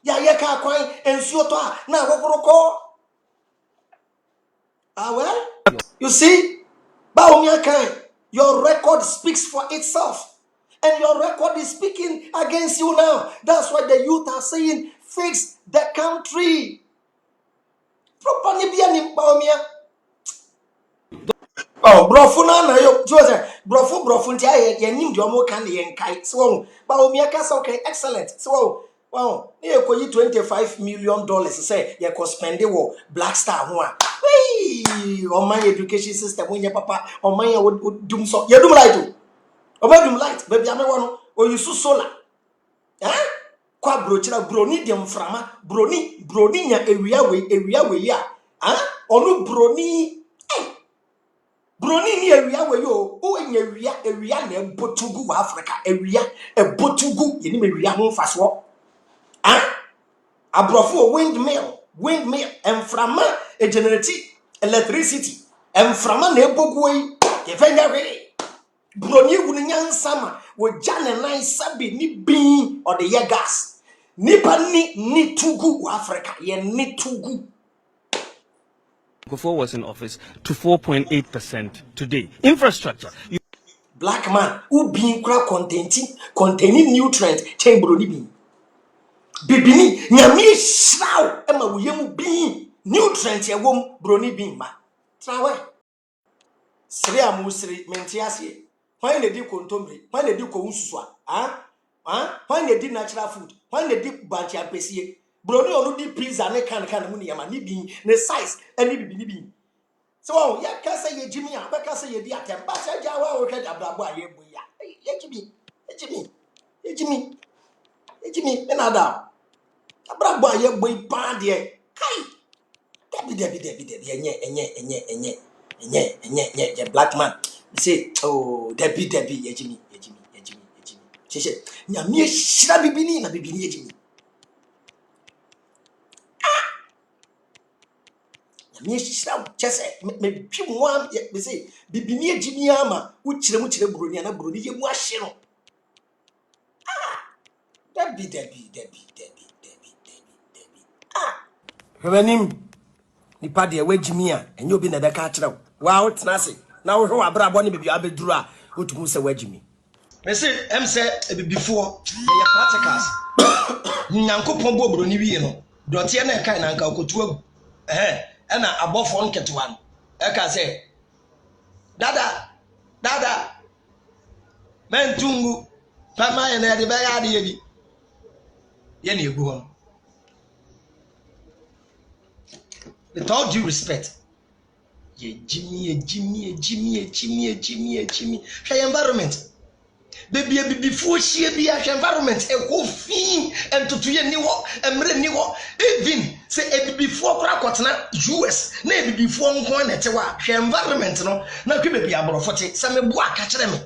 S8: Ya ye ka kwan ensuo to na wokoroko. Ah well, you see, Bawumia kan, your record speaks for itself. And your record is speaking against you now. That's why the youth are saying, fix the country. Properly be an Bawumia. Oh, brofuna na yo Jose brofu ntia ye nim de omo kan ye nkai so Bawumia ka say okay excellent so wow e koyi $25 million say ye ko spend wo Black Star ho a hey on my education system when your papa on my dum so ye dum light o ba dum light baby ame wono o yusu solar kwa brochira broni dem frama broni nya ewia we ya onu broni Broni ni ewia we yo o enya ewia na ebotugu wa Africa ewia ebotugu yeni ewia ho faso abrofo windmill emframa e generate electricity emframa na ebogu yi ke fenya we broni wu ni nyansama wo jane nan sabi ni bin or the year gas nipa ni tugu wa Africa ye ni tugu
S12: before was in office to 4.8% today. Infrastructure.
S8: black man who being containing nutrient chain broni bean. Bibini nyame shraw ema wo yemu bean nutrient ye wom broni bean ma. Trawe. Sri amusri mentiasie. Why they do contombre? Why they do koususwa? Why they did natural food? Why they did banchi and pesie? Brony or di pizza ne can muni yama ni bean ne size any bibi. So ya can say ye Jimmy, I can say ye dear temper. I jawa or get a blabba ye buya. Jimmy, another. A blabba ye boy bad ye. Kai. Debbie, black man. Say, oh, Debbie, ye Jimmy. She said, Yamie Shrabini, na Bibini Jimmy. Yamie Shrab, just me one, me say, Bibini Jimmy Ama, which Bruniana Bruni, you washing. Debbie. Revenim, the party away Jimmy, and you'll be in the catcher. Wow, it's Nancy. Now, who are Braboni, baby, I'll be dra, who to Musa Wedge me. Me say, before the practicals. Nyanko pombo broni wi no. Dotie na kai na nka okotu na abofo nketewa no. E ka say, Dada. Mentungu. Pama ye na de ba ya de bi. Ye na egu ho. With all due respect. Ye Jimmy. Shey environment. Baby before she be a environment a whole thing and to ye ni wo emre ni wo even say before krakotna US na before nko na tewa environment no na kwe baby abrofote say me bo aka kire me.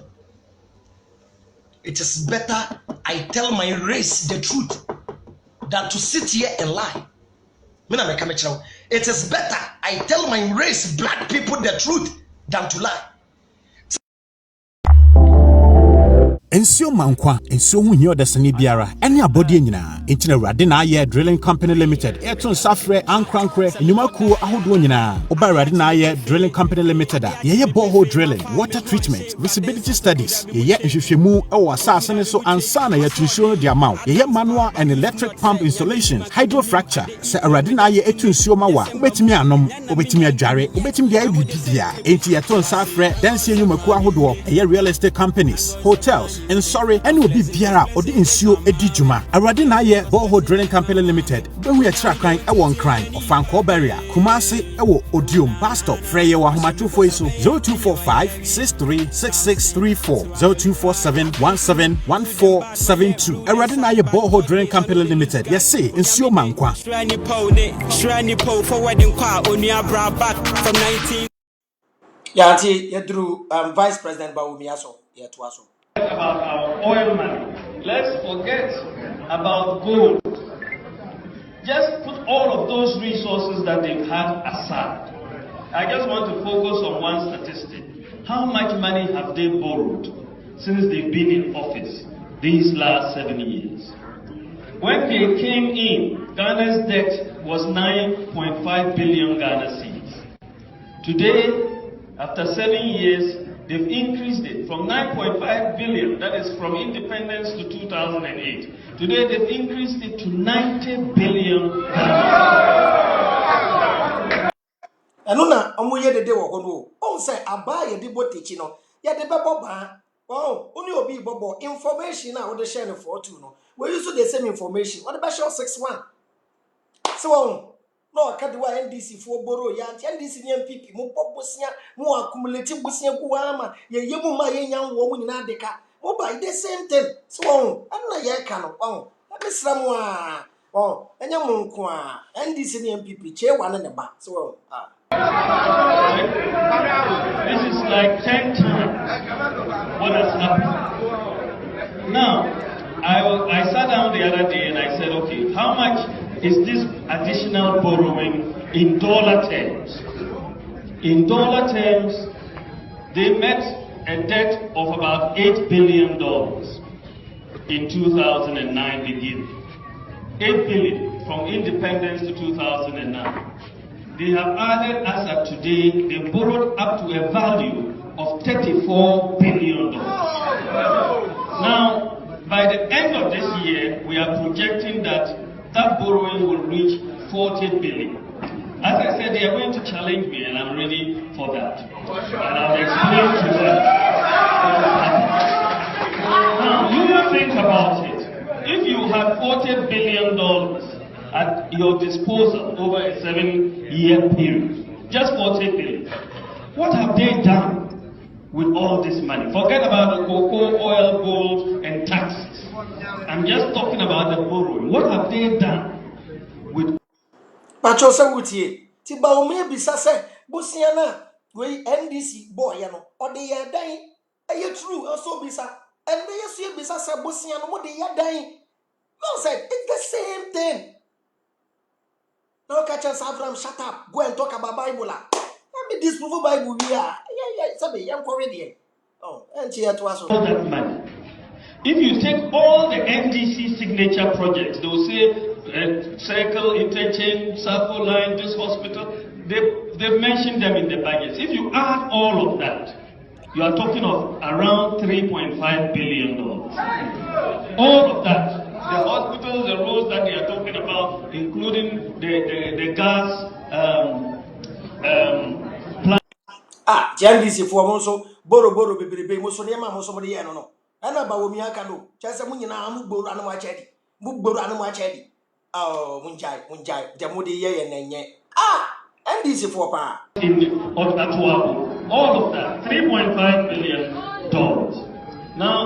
S8: It is better I tell my race the truth than to sit here and lie. Me na me come kire. It is better I tell my race black people the truth than to lie.
S7: Ensio mankwa ensio hu hia odesani biara ene abode nyina entina rade na aye drilling company limited eton safre ankrankre enyumakuo ahodo nyina oba rade na aye drilling company limited a ye borehole drilling water treatment visibility studies ye nhwehwemu ewo asase ne so ansa na ye tunsuo no de amaw ye manual and electric pump installation hydrofracture se rade na aye etunsuo mawa obetimi anom obetimi adware obetimi dia bibia enti eton safre danse enyumakuo ahodo ye real estate companies hotels and sorry any will be biara or the insio edijuma arade na ye borehole drilling company limited behu ye kira kran e won kran of Fanko barrier Kumasi ewo odium bus stop freye wa homatufo iso 0245 636634 0247171472 arade na ye borehole drilling company limited yes say insio mankwa
S2: shrani po forwarding kwa onua bra back from 19
S8: Yanti yedru Vice President Bawumia so yetwaso
S12: about our oil money. Let's forget about gold. Just put all of those resources that they've had aside. I just want to focus on one statistic. How much money have they borrowed since they've been in office these last 7 years? When they came in, Ghana's debt was 9.5 billion Ghana cedis. Today, after 7 years, they've increased it from 9.5 billion, that is from independence to 2008. Today they've increased it to 90 billion.
S8: Anuna omuye de wo no. On say aba ye de botechi no. Ye de bebo ba. Oh, only obi bobo information na we de share for two no. We use the same information. What about show 61? So no akadiwa NDC for borrow ya NDC ni MPP mo bobosia mo accumulate bosia ku ama ye yemu ma ye nyan wo mu nyina deka mo by the same thing so na ye ka no abesra mo a enya mo nko a NDC ni MPP che wane ne ba so
S12: This is like 10 times what has happened. Now I sat down the other day and I said, okay, how much is this additional borrowing in dollar terms? In dollar terms, they met a debt of about $8 billion in 2009 beginning. 8 billion from independence to 2009. They have added, as of today, they borrowed up to a value of $34 billion. Now, by the end of this year, we are projecting that borrowing will reach $40 billion. As I said, they are going to challenge me, and I'm ready for that. And I'll explain to them. Now, you think about it. If you have $40 billion at your disposal over a 7-year period, just $40 billion, what have they done with all this money? Forget about the cocoa, oil, gold, and taxes. I'm just talking about the borrowing. What have they done with?
S8: Pachosa wutie. Tiba ome bisa se bosiana we NDC boy no or the yadan. Are true also bisa? And they see bisa se bosiana mo the yadan. No said it's the same thing. Now catch us Abraham, shut up. Go and talk about Bible. Let me disprove Bible we are. Yeah, sabi I'm already. Oh, and here to us.
S12: All that money. If you take all the NDC signature projects, they will say circle, interchange, self-reliance, this hospital, they've mentioned them in the budgets. If you add all of that, you are talking of around $3.5 billion. All of that. The hospitals, the roads that they are talking about, including the gas plant.
S8: JNDC for Monso, Boro Baby, Musoniama Mosomodiano. And about Miakano, Chasamunina, Mugbo Anamachedi, Mugbo Anamachedi. Oh, Munjai, Jamudi Ye and Ye. NDC for Pa.
S12: All of that, $3.5 billion. Now,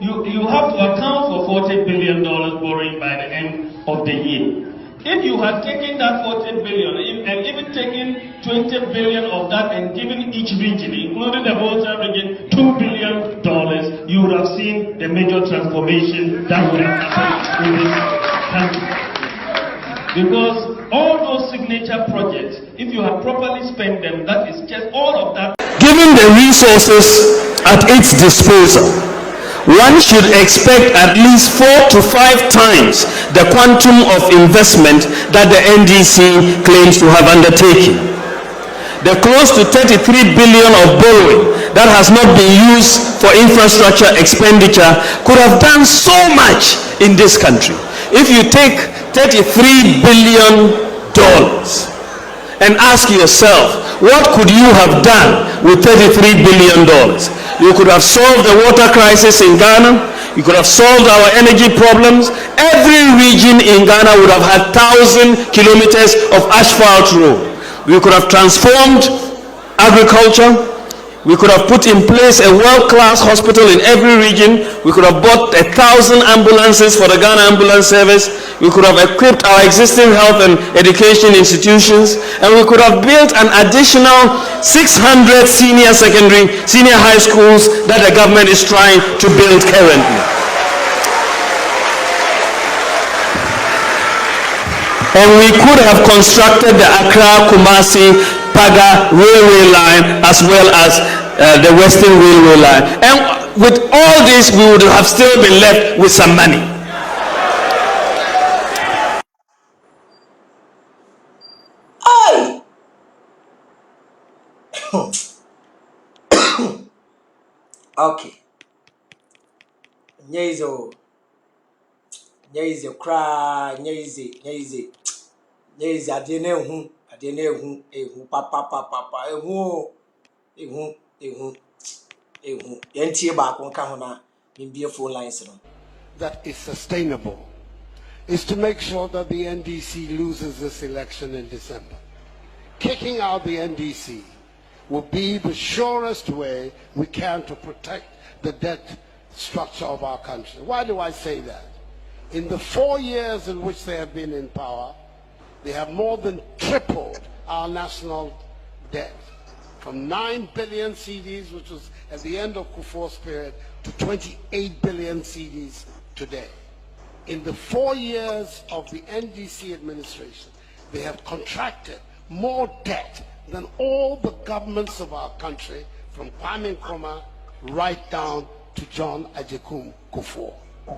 S12: you have to account for $40 billion borrowing by the end of the year. If you had taken that $40 billion and even taken $20 billion of that and given each region, including the Volta region, $2 billion, you would have seen the major transformation that would have happened in this country. Because all those signature projects, if you have properly spent them, that is just all of that.
S10: Given the resources at its disposal, one should expect at least 4 to 5 times the quantum of investment that the NDC claims to have undertaken. The close to $33 billion of borrowing that has not been used for infrastructure expenditure could have done so much in this country. If you take $33 billion and ask yourself, what could you have done with $33 billion? You could have solved the water crisis in Ghana. You could have solved our energy problems. Every region in Ghana would have had 1,000 kilometers of asphalt road. We could have transformed agriculture. We could have put in place a world-class hospital in every region. We could have bought 1,000 ambulances for the Ghana Ambulance Service. We could have equipped our existing health and education institutions. And we could have built an additional 600 senior high schools that the government is trying to build currently. And we could have constructed the Accra-Kumasi Paga railway line as well as the Western Railway line. And with all this, we would have still been left with some money.
S8: Okay. Nyezo cry, Nyezy. Adenehu, papa, ehu.
S11: That is sustainable is to make sure that the NDC loses this election in December. Kicking out the NDC will be the surest way we can to protect the debt structure of our country. Why do I say that? In the 4 years in which they have been in power, they have more than tripled our national debt from 9 billion cedis, which was at the end of Kufuor's period, to 28 billion cedis today. In the 4 years of the NDC administration, they have contracted more debt than all the governments of our country, from Kwame Nkrumah right down to John Agyekum Kufuor.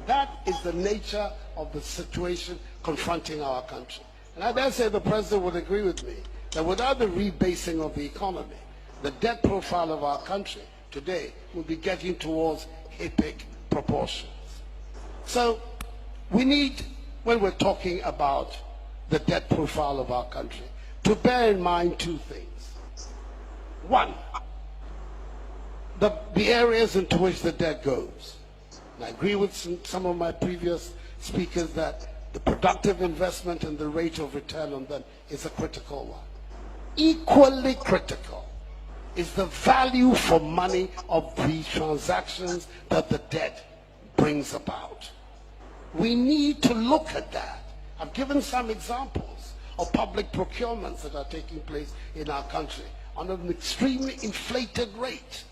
S11: That is the nature of the situation confronting our country. And I dare say the president would agree with me that without the rebasing of the economy, the debt profile of our country today will be getting towards epic proportions. So we need, when we're talking about the debt profile of our country, to bear in mind two things. One, the areas into which the debt goes. And I agree with some of my previous speakers that the productive investment and the rate of return on them is a critical one. Equally critical is the value for money of the transactions that the debt brings about. We need to look at that. I've given some examples of public procurements that are taking place in our country on an extremely inflated rate.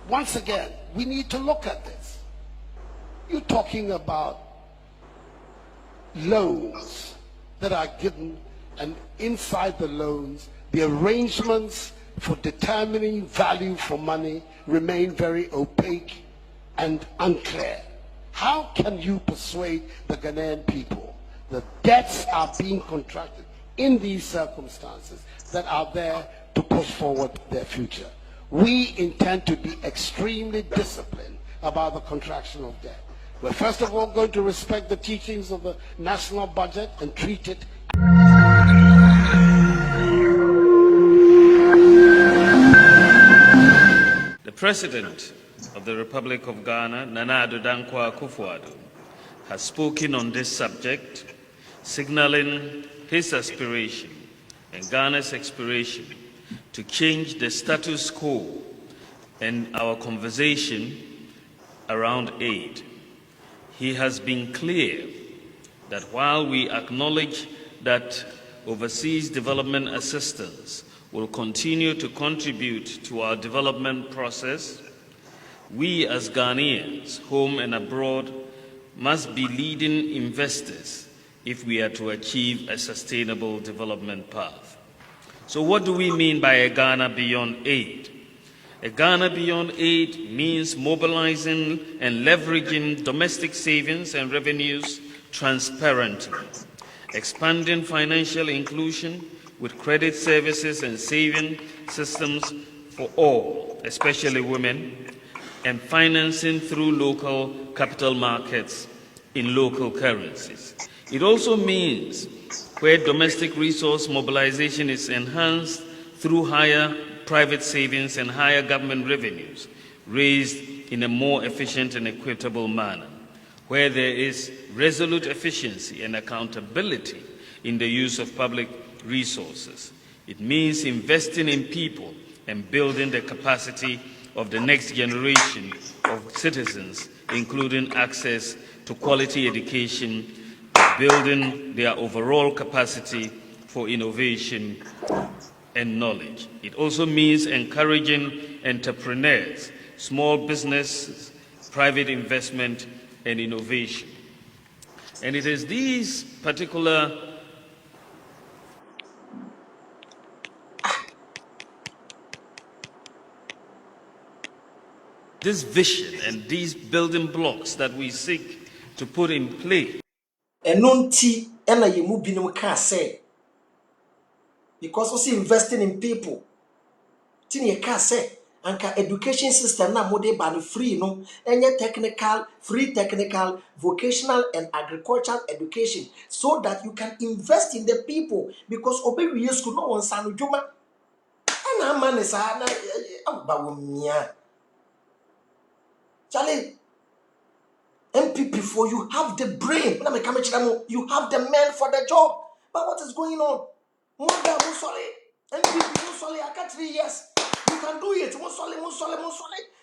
S11: Once again, we need to look at this. You're talking about loans that are given, and inside the loans, the arrangements for determining value for money remain very opaque and unclear. How can you persuade the Ghanaian people that debts are being contracted in these circumstances that are there to push forward their future? We intend to be extremely disciplined about the contraction of debt. We're first of all going to respect the teachings of the national budget and treat it.
S12: The President of the Republic of Ghana, Nana Addo Dankwa Akufo-Addo, has spoken on this subject, signaling his aspiration and Ghana's aspiration to change the status quo and our conversation around aid. He has been clear that while we acknowledge that overseas development assistance will continue to contribute to our development process, we as Ghanaians, home and abroad, must be leading investors if we are to achieve a sustainable development path. So what do we mean by a Ghana beyond aid? A Ghana beyond aid means mobilizing and leveraging domestic savings and revenues transparently, expanding financial inclusion with credit services and saving systems for all, especially women, and financing through local capital markets in local currencies. It also means where domestic resource mobilization is enhanced through higher private savings and higher government revenues raised in a more efficient and equitable manner, where there is resolute efficiency and accountability in the use of public resources. It means investing in people and building the capacity of the next generation of citizens, including access to quality education, building their overall capacity for innovation and knowledge. It also means encouraging entrepreneurs, small businesses, private investment, and innovation. And it is these particular this vision and these building blocks that we seek to put in place.
S8: Enonti ena yemu binom ka say, because we investing in people. Tini ka say, anka education system na mode ban free no, enye technical, free technical, vocational and agricultural education, so that you can invest in the people, because obe we school no one sanu juma. Ana man sa na abawumia. Charlie, MPP for you have the brain. You have the man for the job. But what is going on? Mwanda Musole, MPP Musole, I got 3 years. You can do it. Musole.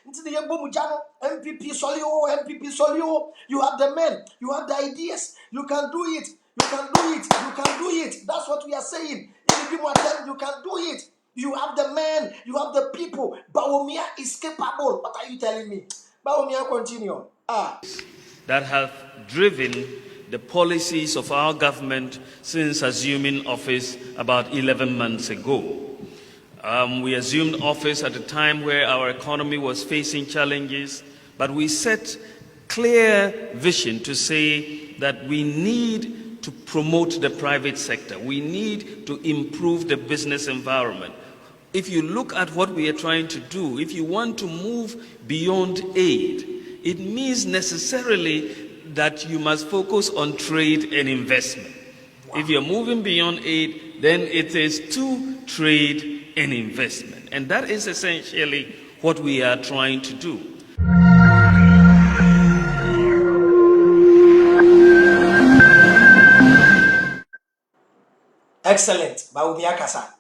S8: Into the Yabo Mujano, MPP Solio, MPP Solio. You have the men. You have the ideas. You can do it. You can do it. That's what we are saying. If you give more time, you can do it. You have the men. You have the people. Bawumia is capable. What are you telling me? Bawumia, continue.
S12: That have driven the policies of our government since assuming office about 11 months ago. We assumed office at a time where our economy was facing challenges, but we set clear vision to say that we need to promote the private sector. We need to improve the business environment. if you look at what we are trying to do, if you want to move beyond aid, it means necessarily that you must focus on trade and investment. If you're moving beyond aid, then it is to trade and investment. And that is essentially what we are trying to do.
S8: Excellent. Baumia Kasa.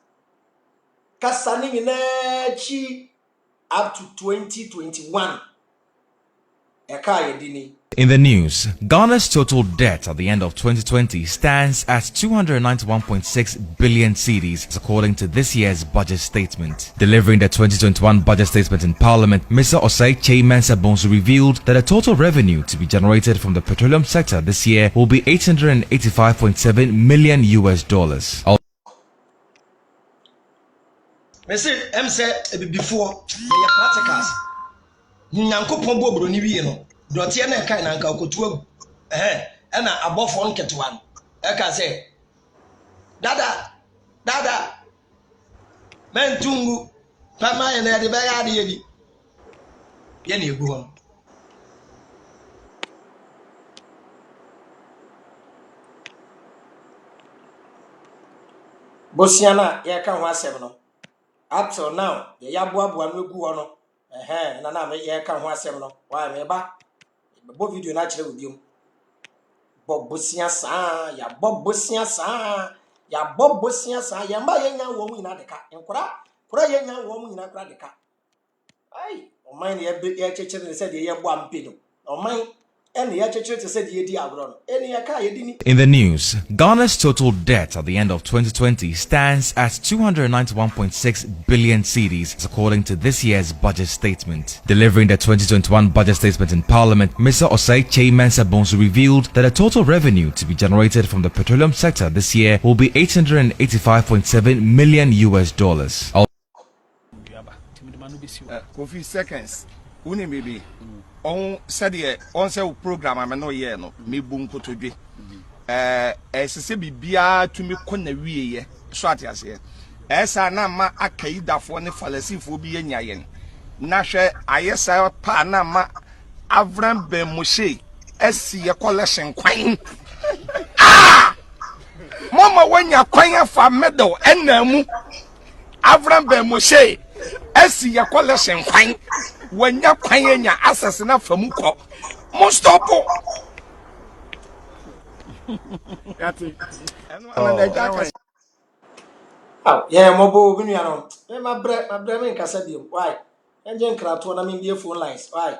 S8: Kasani Minechi up to 2021.
S13: In the news, Ghana's total debt at the end of 2020 stands at 291.6 billion cedis, according to this year's budget statement. Delivering the 2021 budget statement in Parliament, Mr. Osei Kyei-Mensah-Bonsu revealed that the total revenue to be generated from the petroleum sector this year will be $885.7 million.
S8: Before the practicals. Nyankopon bo broni wie no dote na kai na nka okotu e na abofo nketewan e ka se dada mentungu pama ye na de be ya de yi ye na egu ho bosiana ye ka ho asem no up till now ye yaboaboa no egu ho no na me ye ka ho asem no wa me ba bo video na kire obiom bobosia sa ya bobosia sa ya mba ye nya wo mu ina de ka nkura ye nya wo mu ina kra de ka ai o man ye be ye chechire ne se de ye bo ampe no o man
S13: In the news, Ghana's total debt at the end of 2020 stands at 291.6 billion cedis, according to this year's budget statement. Delivering the 2021 budget statement in Parliament, Mr. Osei Kyei-Mensah-Bonsu revealed that the total revenue to be generated from the petroleum sector this year will be $885.7 million.
S1: Kofi seconds. Uni maybe. On said on say program I'm no year no me bu nkotodwe se bibia to me kona wiye so atiase esa na ma akaidafo ne falasifo bi yenyayen na hwe ayesa pa na ma avran ben moshe esi ye collection kwan mama wanya kwan afa medal enamu avran ben moshe esi ye collection kwan wanya kwanya access na famuko mo stop yati
S8: yeah mobo binu no ma bre me nkasa biom why enje nkrato na me die phone lines why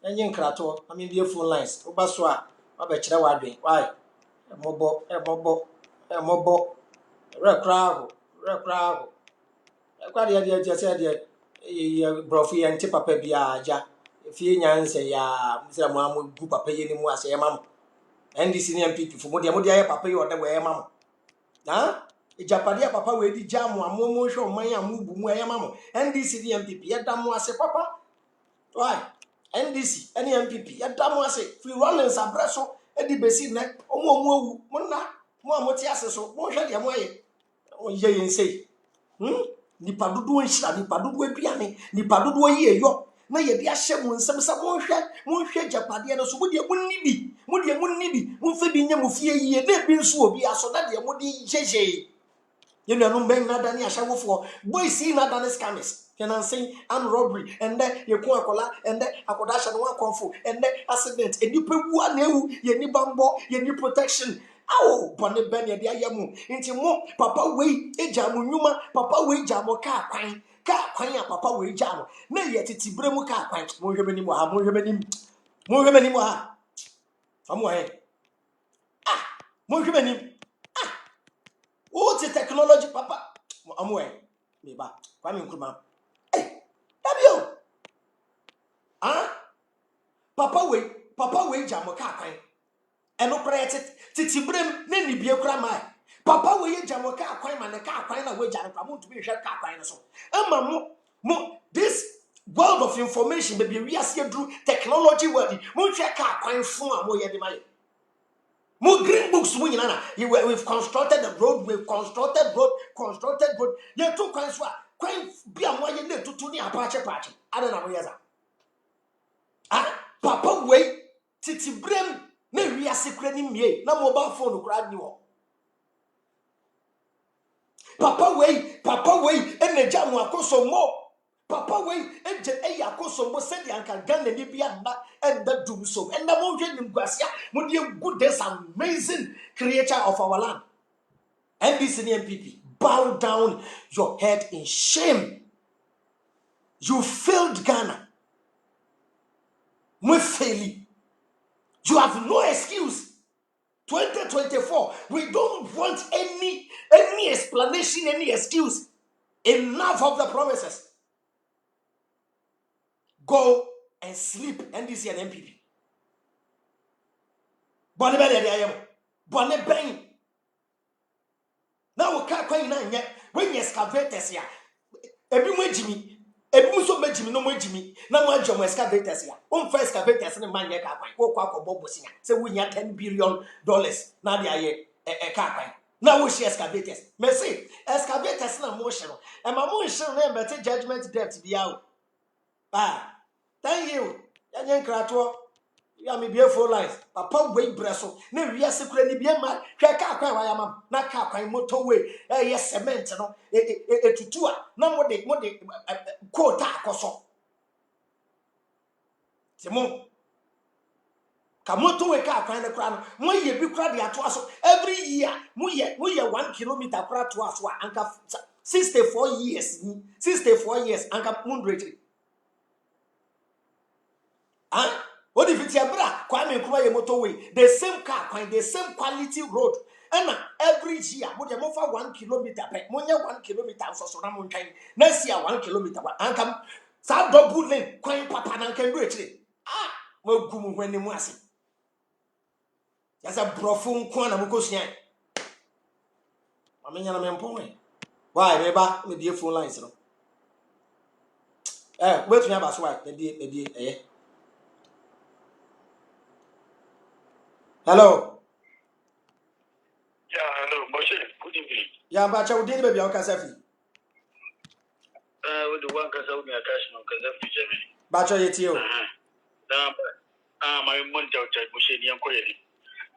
S8: enje nkrato na me die phone lines oba so a ba kire wa adwen why mobo rekraho ekwade ya je se de brofi anti papa bia ja fie nyanse ya msira mu amu gu papa ye ni mu ase mam NDC ni MPP fu mo de aye papa ye ode we mam na ejapade papa we di jam amomo hwe oman amu bu mu aye mam NDC ni MPP ye da mu ase papa why NDC any MPP ye da mu ase free running sabreso edi besi ne omo awu mo na mo amoti ase so mo hwe de mo aye o ye yensei nipa dodo nhira nipa dodo aduane nipa dodo yeyo na ye de ahye mu nsem sa mo hwe japade no so mo de munni bi mo fe bi nya mo fie yie na bi nso obi aso na de mo de jeje ye nuanu ben na dani ahawofo boys na dani scammers can say and robbery and then ye ku akola and then akoda ahye no akonfo and then accident enipa wu anewu ye ni bambo ye ni protection awo bone ben ye de ayam nti mo papa wei eja mo nyuma papa wei ja mo ka kwan ya papa wei ja mo na ye titibre mu ka kwan mo hwe bani mo ha amo he mo hwe bani what is technology papa amo he me ba kwa me nkruma dabio papa wei ja mo ka kwan eno prete titibrem na nibie kura mai papa we ye jamo ka kwan ma ne ka kwan na we jare pa mo to be hwe ka kwan no so ama mo this world of information be we ase through technology world mo hwe ka kwan fun a mo ye de mai mo green books mo nyina na we've constructed the road ye to kwan so a kwan bia mo ye na tutu ni apache pache ada na mo yeza papa wei titi brem na wiase kura ni mie na mobile phone kura ni ho papa wei eneja mo akoso mo papa wei eje eya akoso mo se di anka Ghana ni bia na enda dum so enda mo hwe nim guasia mo de good this amazing creator of our land NDC and MPP bow down your head in shame. You failed Ghana. We fail. You have no excuse. 2024, we don't want any explanation, any excuse. Enough of the promises. Go and sleep, NDC and MPP. Bonne bang. Now we can't quite know when you excavate this year. Every way, Jimmy. Ebi so mejimi no mejimi na mo adwo mo excavators ya on first excavators ne man ye ka kwan ko kwa ko bobo sinya se wunya $10 billion na de aye ka kwan na wo share excavators me say excavators na mo hye no e ma mo hye no e better judgment debt bia o thank you ya nyen krato ya me beautiful life papa wey breso na wiase kura ni bia ma hwe ka kwan wa ya mam na ka kwan motorway yes cement no etutua na mode quota akoso timo ka motorway ka kwan na kura no mo ye bi kura de ato aso every year mo ye 1 kilometer kura to aso anka 64 years anka mundrete what if it's a bra? Kwame Nkrumah ye motorway, the same car, the same quality road. And every year, would you move for 1 kilometer? Monya 1 kilometer, so na montain. Next year 1 kilometer. And come, sa double lane, kwame papa na can do it. Mo gumu when ni mwasi. Yasa brofun kwa na mukosia. Amenya na mempon. Why meba me die phone lines no. Wait me about so why? Me Hello.
S14: Yeah, hello. Moshe, good evening.
S8: Yeah, but you didn't be on Kasafi.
S14: With the one Kasafi, I cash no Kasafi, Germany.
S8: But you
S14: my Monte, Moshe, young Korean.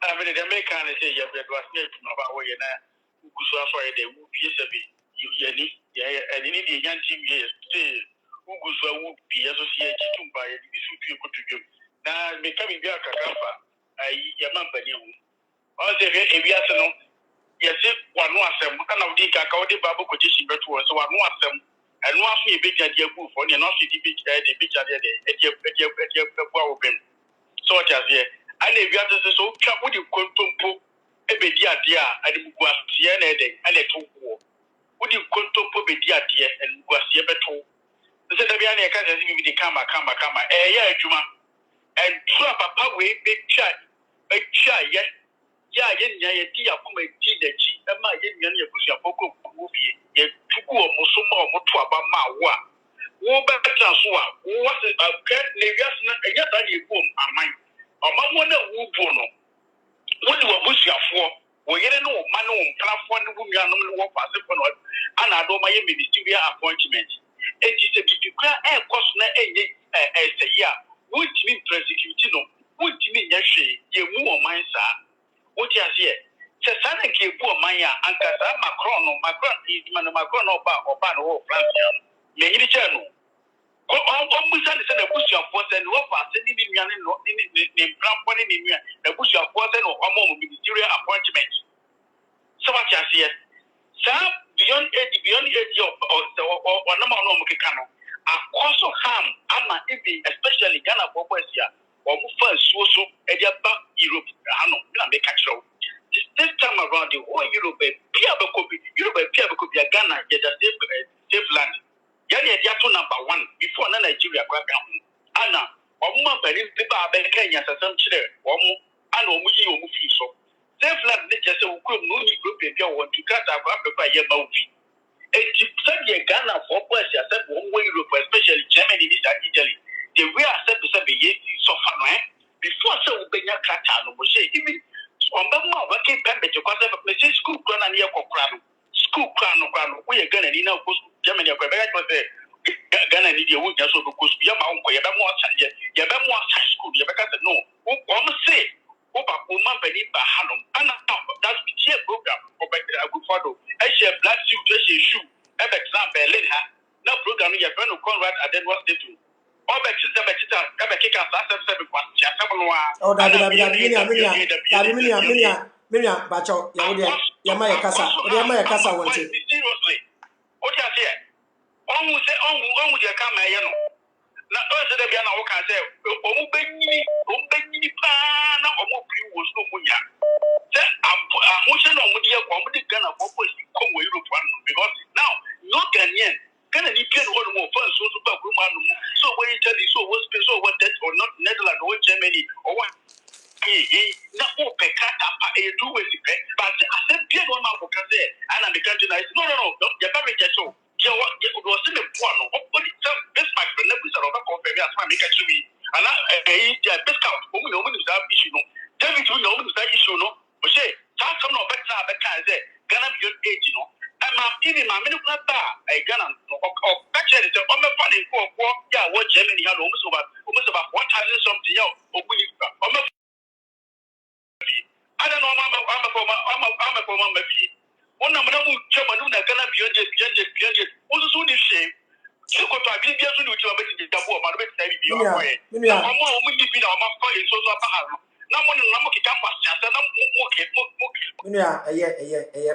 S14: I mean, the American say, you have was made from our way and Uguswa, they would be a bit. And in the young team, yes, say, Uguswa would be associated to buy this would be good to do. Now, becoming back a camper, I am a all the aviation, yes, one was them, and of the cacao de babu quotation, but was one was them, and one me big idea booth on your not the big idea, so what as here, and if you have to so, would you control a big idea, and was Siena and a two war? Would you control big idea and was here better? The Sabiani can't even the camera, yeah, Juma, and trap a power big chat, yes. Yeah, yeah, come a G, and my yen, you push a poco movie, yet to go almost so more to about my war. War back transfer, what a cat, Navias, and yet I need boom, I mind. A mamma who bono. What do I wish you for? We get no man on platform, whom you are not walk as if and I don't my ministerial appointment. It is a bit air cost as a year. Would mean persecuting, would mean yes, ye more mind, sir. What you say? Sasana ke poor maya anka sa Macron is man Macron oba no France. Me yiri chanu. Ko on busa ni se na busu afo se no fa se ni nuane no ni plan ni nua na busu afo se no omo ministerial appointment. So what you say? Sa beyond age or number no mo keka no. Akoso harm ama even especially Ghana for boys here. Or move so Europe, na make control. This time around the whole Europe, Ghana, get a safe land. Yani to number 1 before Nigeria crack down. Anna, or more Benin, the Kenya, some children, or Muji or Mufi. So, safe land, just a group, no group, if you want to cut up by your movie. And you said Ghana for boys, I said one way Europe, especially Germany, Italy. The way I said to be so far, before so be a cat, no say, even on the more working pembe to cause a message school crown and your crown, school crown, we are going to know Germany ko be ka say Ghana ni dey wo nya so ko ya ma unko ya be mo chanje ya be mo school ya be ka say no wo kom say wo ba ko man bani ba halom ana that's the cheer program for better good father I share black suit I share shoe e be exam Berlin ha na program ya be no Conrad Adenwa State o be chita ka be kika sa se be kwa tia sabno wa
S8: oh minia bacho ya ma ya kasa wonte
S14: seriously o dia say on dey come here no na o say dey bia na wo kan say o mu benyini pa na o mu pri wo so munya say ahun say no mu dey ko mu dey Ghana for police come we Europe because now no Ghanaian Ghana ni pay no mo fan so ba ko ma no so we tell you so what space so what that or not Netherlands or Germany or what na o pe kata pa e do we pe but I said pay no ma ko say and the country no you better get so you was in the one of this my friend never said over compare as my make actually and discount we know that issue no David we know that issue no but say that come no better say Ghana beyond age no I'm even my minute not a Ghana or better the on the funny for yeah what Germany had almost about 1,000 something or we I don't know I'm a former maybe one number of German na Ghana beyond also so the shame so ko to abi bia so ni uti o beti da bo ma do beti bi o ko e o mo o mu ni bi na o ma ko e so so ba ha na mo na mo ki ka kwasa na mo ke
S8: minia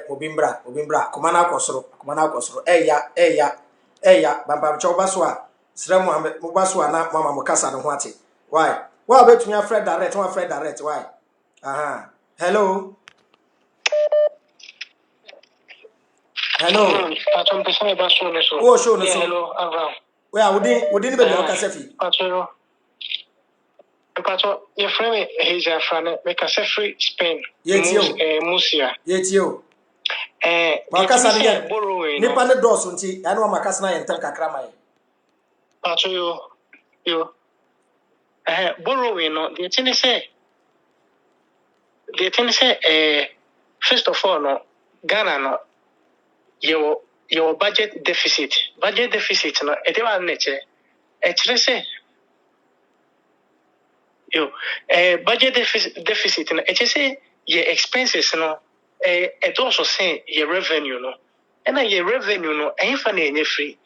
S8: obimbra komana akosoro eya bamba cho baso a sra mo baso a na mama mo kasa no ho ate why betumi afred direct why hello
S15: Patron person ba so no so
S8: oh show no so
S15: hello Abraham
S8: where wodi ni be o kasa fi
S15: patron your friend he's a friend make a free Spain Musia
S8: yetio makasa ni
S15: borrowing
S8: nipa ne dose nti ya no makasa na yentem kakra mai
S15: patron yo borrowing no the thing say first of all no Ghana no your budget deficit no e dey one nature e kire say budget deficit no e kire say your expenses no it also say your revenue no and your revenue no e fa na enye free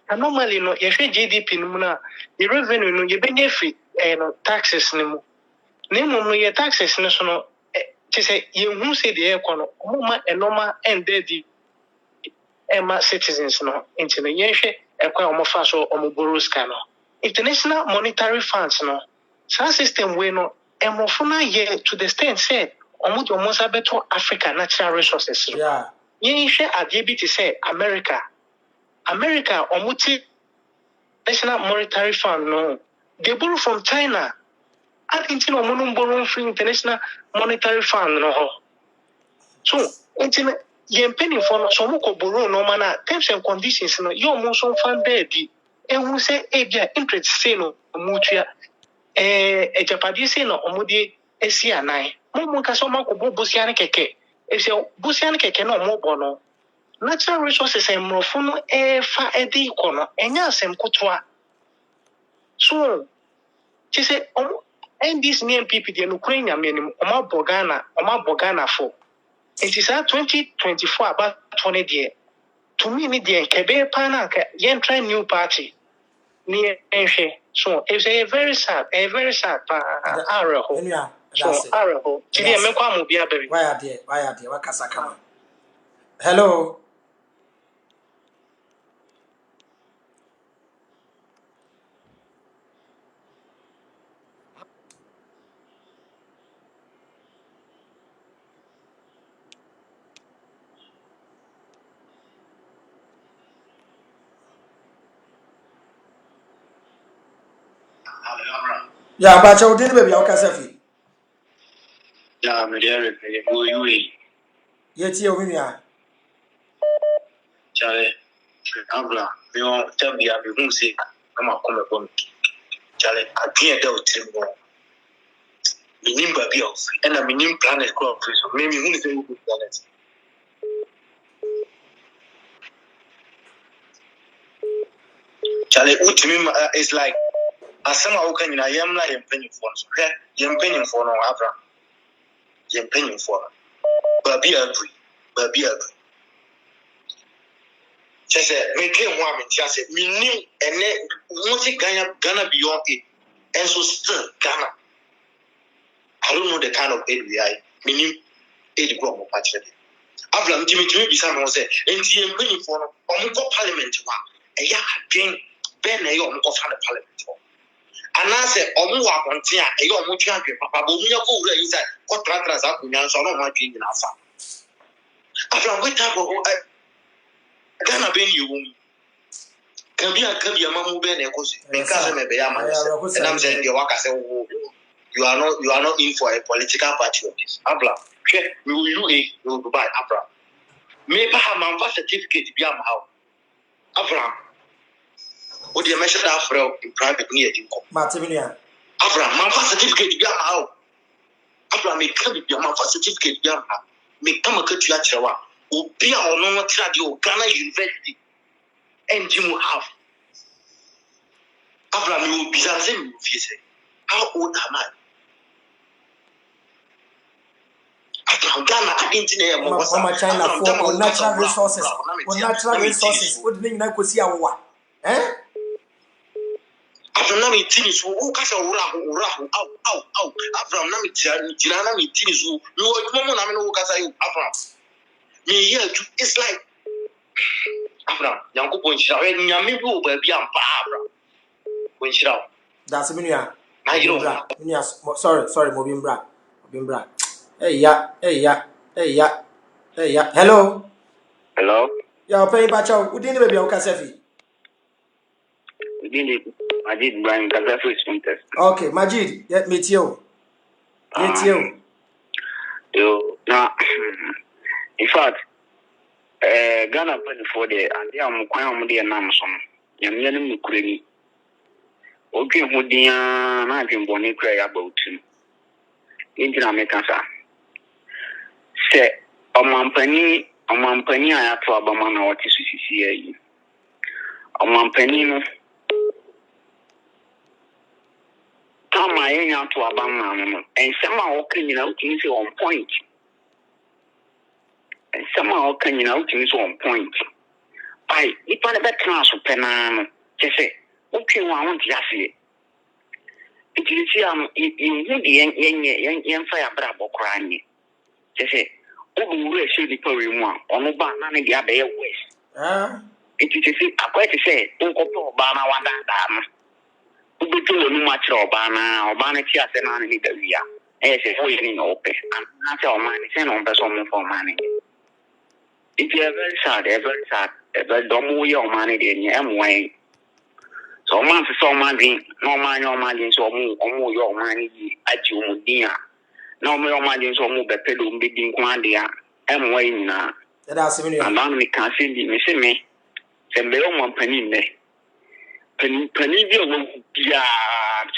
S15: and normally no your GDP no na your revenue no you be free no taxes no no your taxes no so no to say you who say the economy no normal and the Emma citizens no into the yeshe ekwa omofa so omoboro ska no international monetary funds no some system we no emofuna ye to the extent say omodo omosa beto Africa natural resources yeshe adebiti say America omuti national monetary fund no they borrow from China atinti no monum borrow from international monetary fund no so into yen penny for so mo ko borrow no mana terms and conditions no you mo so fan there di ehun say bia interest say no mutua ejapadi say no omodi esi anan mo ka so ma ko bosian keke ese bosian keke no mo bo no natural resources emrofo no fa edi kono enya asem kotoa so she say and this near people the Ukraine meaning oma bogana for it is 2024 about 20 year to me ni the kebe pana yen try new party near so it's a very sad arrow so arrow chidi emekwa mo bia baby
S8: why are there wakasa kama hello ya ba cha odin be bia wakasa fi
S15: ya me dey mo yui
S8: yeti o mimia
S15: chale abla yo tabia bi hu se ama kome bon chale adie da otirimo minim ba bi of and a minim planet ko of so me hu ni say planet
S16: Charlie, it's like as some are can I am like penny for okay, you're penny for no Abra. You're penny for Baby agree. Just make him woman, just meaning and then once Ghana beyond it, and so still Ghana. I don't know the kind of aid we are, meaning aid grow more partially. Abram Jimmy be someone say, and the penny for parliament, a ya again, Ben a young of the parliament. And I said, Omuwa Pontia, a young champion, Papa Bumia Kura inside, what tratters up in answer on my dream in Asa. After we type of Ghana Ben you can be a Mamu Ben because maybe I'm and I'm saying the work I say, you are not in for a political party of this. Abra, we will you will buy Abra. Maybe I have a certificate be how. Abra. What do you measure that for in private near income? Martinia. Abraham, my certificate be how. Abraham, may come with your certificate be how. May come a cut to Yachawa. Who be our normal radio, Ghana University, and Jim will have. Abraham, you will be the same. How old am I? Abraham, Ghana, I didn't know China for natural resources. For natural resources, what do you mean I could see our eh? Abraham nami tinisu o kasa urahu au Abraham nami jina nami tinisu no momo nami no kasa you Abraham me here it's like Abraham yanko ponchira we nyame bi o ba bi ampa Abraham ponchira that's me ya na you sorry mobimbra hey ya hello ya pay bacho udini be bi o kasa fi
S17: Majid Brian Kazafu is contest.
S16: Okay, Majid, meet you.
S17: Yo, now, in fact, Ghana played for the and they are Mukwamudi and Namson. Yamian Mukreni. Okay, Mudia, Nadim Bonnie cry about him. Into America. Say, a Mampani, I have to Abamana or TCCA. A Mampanino. Come my end to Abama, and somehow can you know things on point. And somehow can you know things on point. By if I never class of Penam, just say, okay, I want to see it. You see, in young fire bravo crying. Just say, oh, we should be putting one on the banana in the Abbey West. It is a quite to say, don't go to Obama one that. We do no much Obana Chia and any the via. As a waiting open, and not our money, send on person for money. It's very sad, a very dumb way of money in M way. So much so money, no money, so more your money at you, dear. No more money, so move the pedal bidding Quandia, M way now. That's me, and I can't see me, send the one penny. Penny ya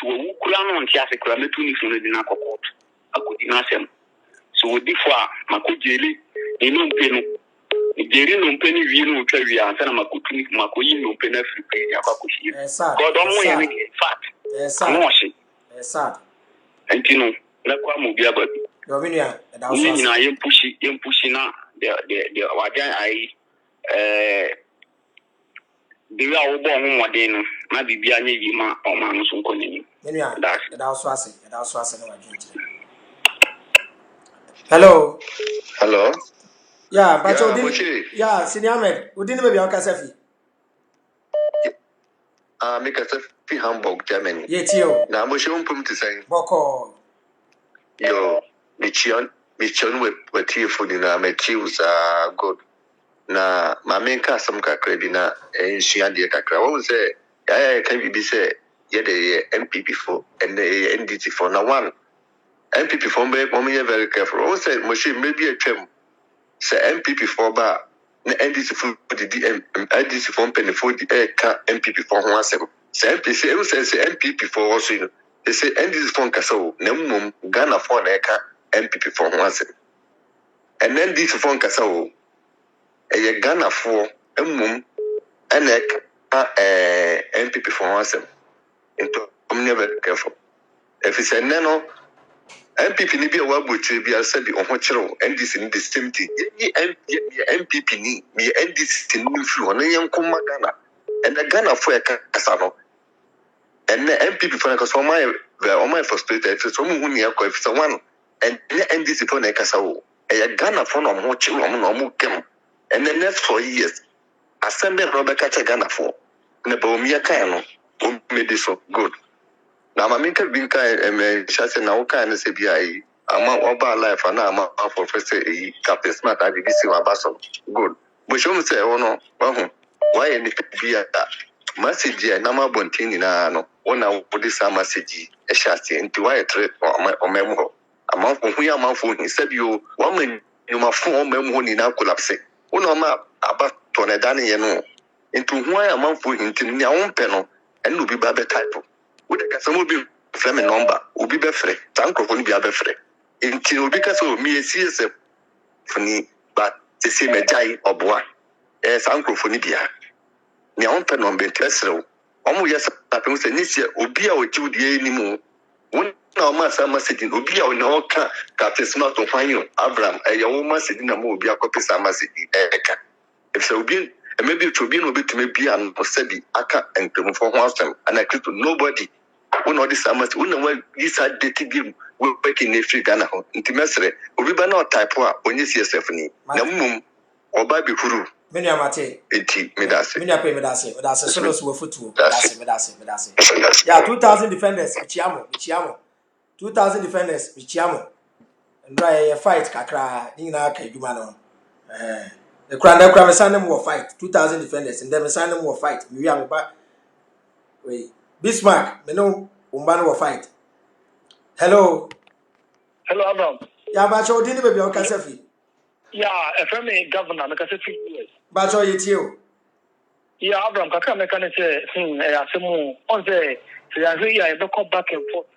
S17: to Ukran on Tiasakra, the Tunis in the court. I could not him. So with the far, Makujeli, in no penny. Jerry no penny, you know, carry and Makutu, Makoyi, no penny, Yakushi. God only fat. Yes, sad. And you know, Laquamu Biabat. Dominia, and I am pushing out the Wajan. The real born one day, maybe be a name or man soon coming. That's Hello. Yeah, but yeah, Senior, we didn't maybe on Casafi.
S18: Make a selfie Hamburg, Germany.
S16: Yet you.
S18: Now, I'm sure to say,
S16: Boko.
S18: Yo, Michion with tea food in our choose are good. Na maame nka asem kakra bi na enhia de kakra wo se ya ka bi se ye de MPP for and the NDT for na one MPP for me ye very careful wo se mo shi maybe atwam se MPP for ba na NDT for the NDT for pen for the ka MPP for ho asem se MPP se MPP for also you they say NDT for nkasa na mmom Ghana for na ka MPP for ho asem and NDT for nkasa a Ghana for mum and MPP for once. Into I'm never careful. If it's a nano MPP ni bi a wabutre bi asa bi oho kyerɛw NDC ni the same thing. Ye MPP ni me NDC ni mfiri ho na yenkoma Ghana. And the Ghana for kasa no. And the MPP for kasa o my frustrated if so mu hu ni akọ if so one and the NDC for na kasa o. E Ghana for no ho kyerɛw no na mo kem. And the next 4 years assemble Robert Ghana for na ba omi aka no o me this so good. Na maminka binka shase na uka na se bia ama oba life na ama for first captain smart abc wa baso good but show say ono wahu why ni bia message na ma bontini na no ona wodi sa message e shase nti why tre o memu ho ama fo hu ya ma fo ni se bio wa ma nyuma fo o memu ho ni na collapse ona ma aba to na dane ye no nti hu ya ma fo nti ni awon pe no enu bi ba be type Ude kasa mo bi frame number obi be frɛ tankrofo ni bi abɛfrɛ nti obi kasa o mi CSF funi but sisi mejai oboa tankrofo ni bia ni on pe number tresrew omo yes tapem se ni se obi a ojiw die ni mu won na o ma sa message obi a na o ka captain smart o fanyo Abraham wo message na mo obi akɔpe sa message eka if se obi maybe to be no bit maybe and sebi aka enkemu for one time and I click to nobody who know this amas who know this are dating game we working in free Ghana nti mesre obi ba na type a onye CSF ni na mum oba bi huru
S8: meni amate
S18: enti medase
S8: meni ape medase so so fotu medase yeah 2000 defenders chiamo 2000 defenders chiamo ndra ye fight kakra ni na aka adwuma no the crowd me sign them war fight 2000 defenders and them sign them war fight we am ba wait Bismarck me no umba war fight hello
S15: Abraham
S8: ya ba cho di ni be bi o ka safi
S15: ya FM governor me ka safi
S8: ba cho yetio
S15: ya Abraham kaka me kan say asemu on say ya hwe ya be come back and forth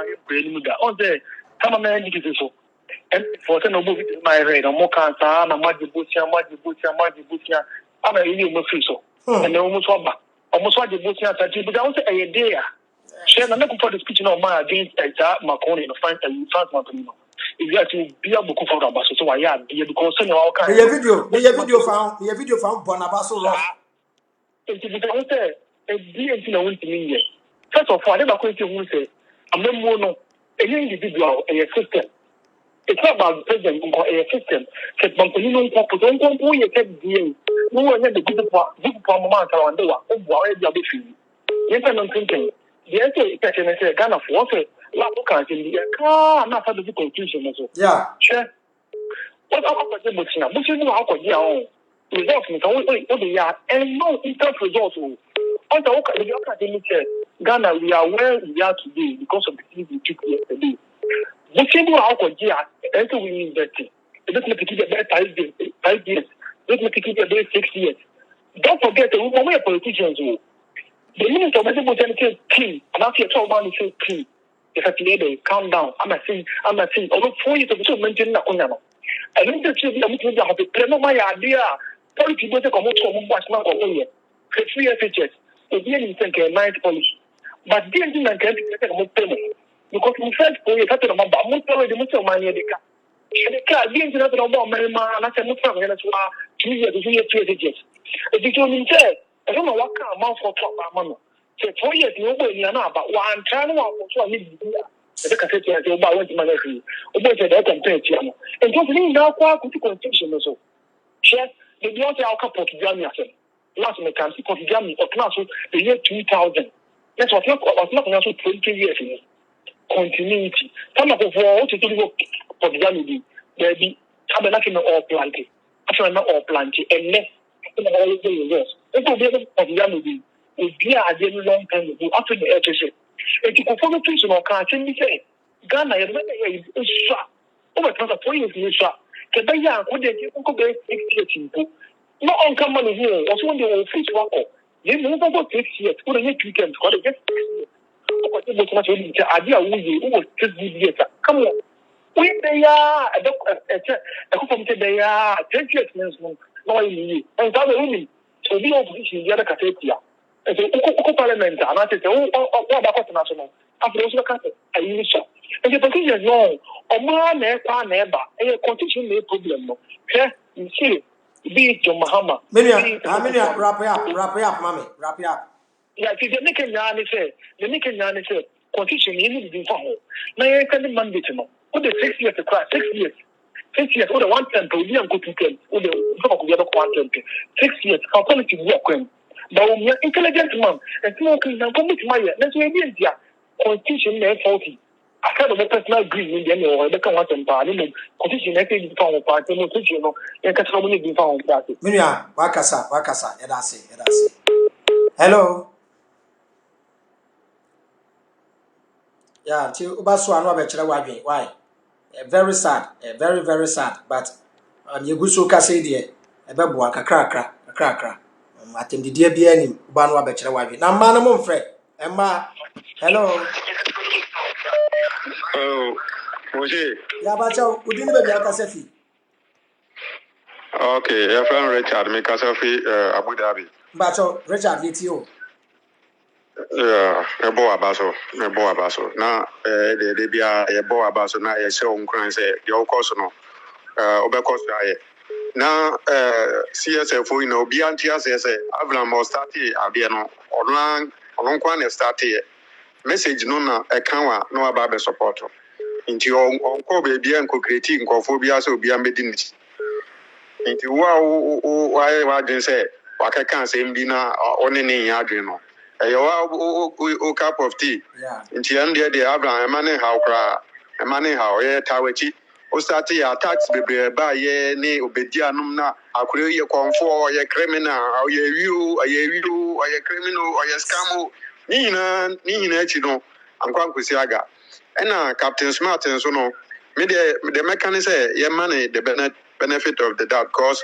S15: you brain mu da on say kama me ndi so and for no move my head no more cancer na majibutia ama ili mo free so and no mo so ba almost what jibutia tati but I say a day share na make for the speech no man against Macron no find France Macron if you have to be able to for about so why ya be because no all kind
S8: the video found Bonabaso rough
S15: it is because say a DNC na want me first of all I never going to say I'm no any individual a system. It's not about the president or a system. Because Bankoni no don't go you take the no one the good for moment around the world. Why are you feeling? Yes, I'm thinking. The answer is that I say Ghana for what la in the car not have the confusion also.
S8: Yeah.
S15: Sure. What about the Bushina? Bushina how could you results in the year and no interest results. On the academic Ghana, we are where we are today because of the things we took yesterday. The same how could you enter we investing? It doesn't make it about 5 years. It doesn't make it about 6 years. Don't forget that we are politicians. The minute of the king, and after 12 months, say king. If I today calm down, I'm not saying, although 4 years of so mentioned Nakunano. I don't think you have to plan my idea. Politics come out from Washington or here. 3 years, it's really think a nice policy. But the engine and can't get a payment. Because we first for you talking about most already much of money. The car being to about my man, and I said, no problem. 2 years, 2 years, 2 years. If you don't say, I don't know what kind of amount for top money. So 4 years, nobody know about one time. I need to do that. The cassette is about what money is. About that compared to you. And just lean now, quite confusion also. Share the beyond our couple to Jamie. Last me can see Jamie or class the year 2000. That's what not 20 years in continuity. Some of the war to do for the Jamie, baby, I'm not in all planting. After not all planting, and next in all the years. It will be able to Jamie. If you are a long time ago, after the air, and to conform to some car, can be say, Ghana is shot. Over 4 years in shot. Can they young, would they go 6 years? No uncommon here, was when they were free to walk. You move over 6 years, put a new weekend, got to get 6 years. Idea who was just years. Come on. When they are a company, they are 10 years, no, and other women. So the opposition, the other category. Oko parliament and I say oh about national. After also cut a initial. And the procedure no or more neighbor a constitution may problem no. You see be John Mahama.
S8: Wrap it up, mommy. Wrap it up.
S15: Yeah, the Nikan Yan say, constitution you need to be found. Now you can mandate no. What the 6 years to crash 6 years. 6 years, what the 1 10 to go to 10, what the other 1 10. 6 years, how can it work when? But we are intelligent man, and smoking and commit my that's why we are constitution may faulty. I can't have a personal agreement in the end or the come out and party. Constitution I think found a party, no constitution, and can somebody be found that.
S8: Minya, wakasa, edase. Hello. Yeah, till Ubasu and Robert Chilawagi. Why? Very sad, very, very sad. But you go so say dear, a babu, a cracker. I think the dear be any Banwa Chilawagi. Now, man, friend. Emma, hello.
S18: Oh, Moshe.
S8: Yeah, but you didn't be a Casafi.
S18: Okay, your friend Richard, make us Abu Dhabi.
S8: But Richard, it's you.
S18: Yeah, a boa basso. Now, they be a boa basso. Now, a show crime say, your course no, Obercosta. Now, CSF, you know, beyond TSS, Avram or Stati, Abiano, or Long Stati. Message no a canwa no about support. Into your uncle baby and co-creating cophobia so be a medinity. Into why didn't say, Waka can't say Mbina or any Adreno. A cup of tea. Into the end of the Abra, a money how, Tawachi, Ostati attacks baby by ye, ne obedianumna, a career comfort, a criminal, or a criminal, or a scam. Nina, Chino, and Quanquisiaga. And Captain Smart and so no. The mechanism, your money, the benefit of the doubt, because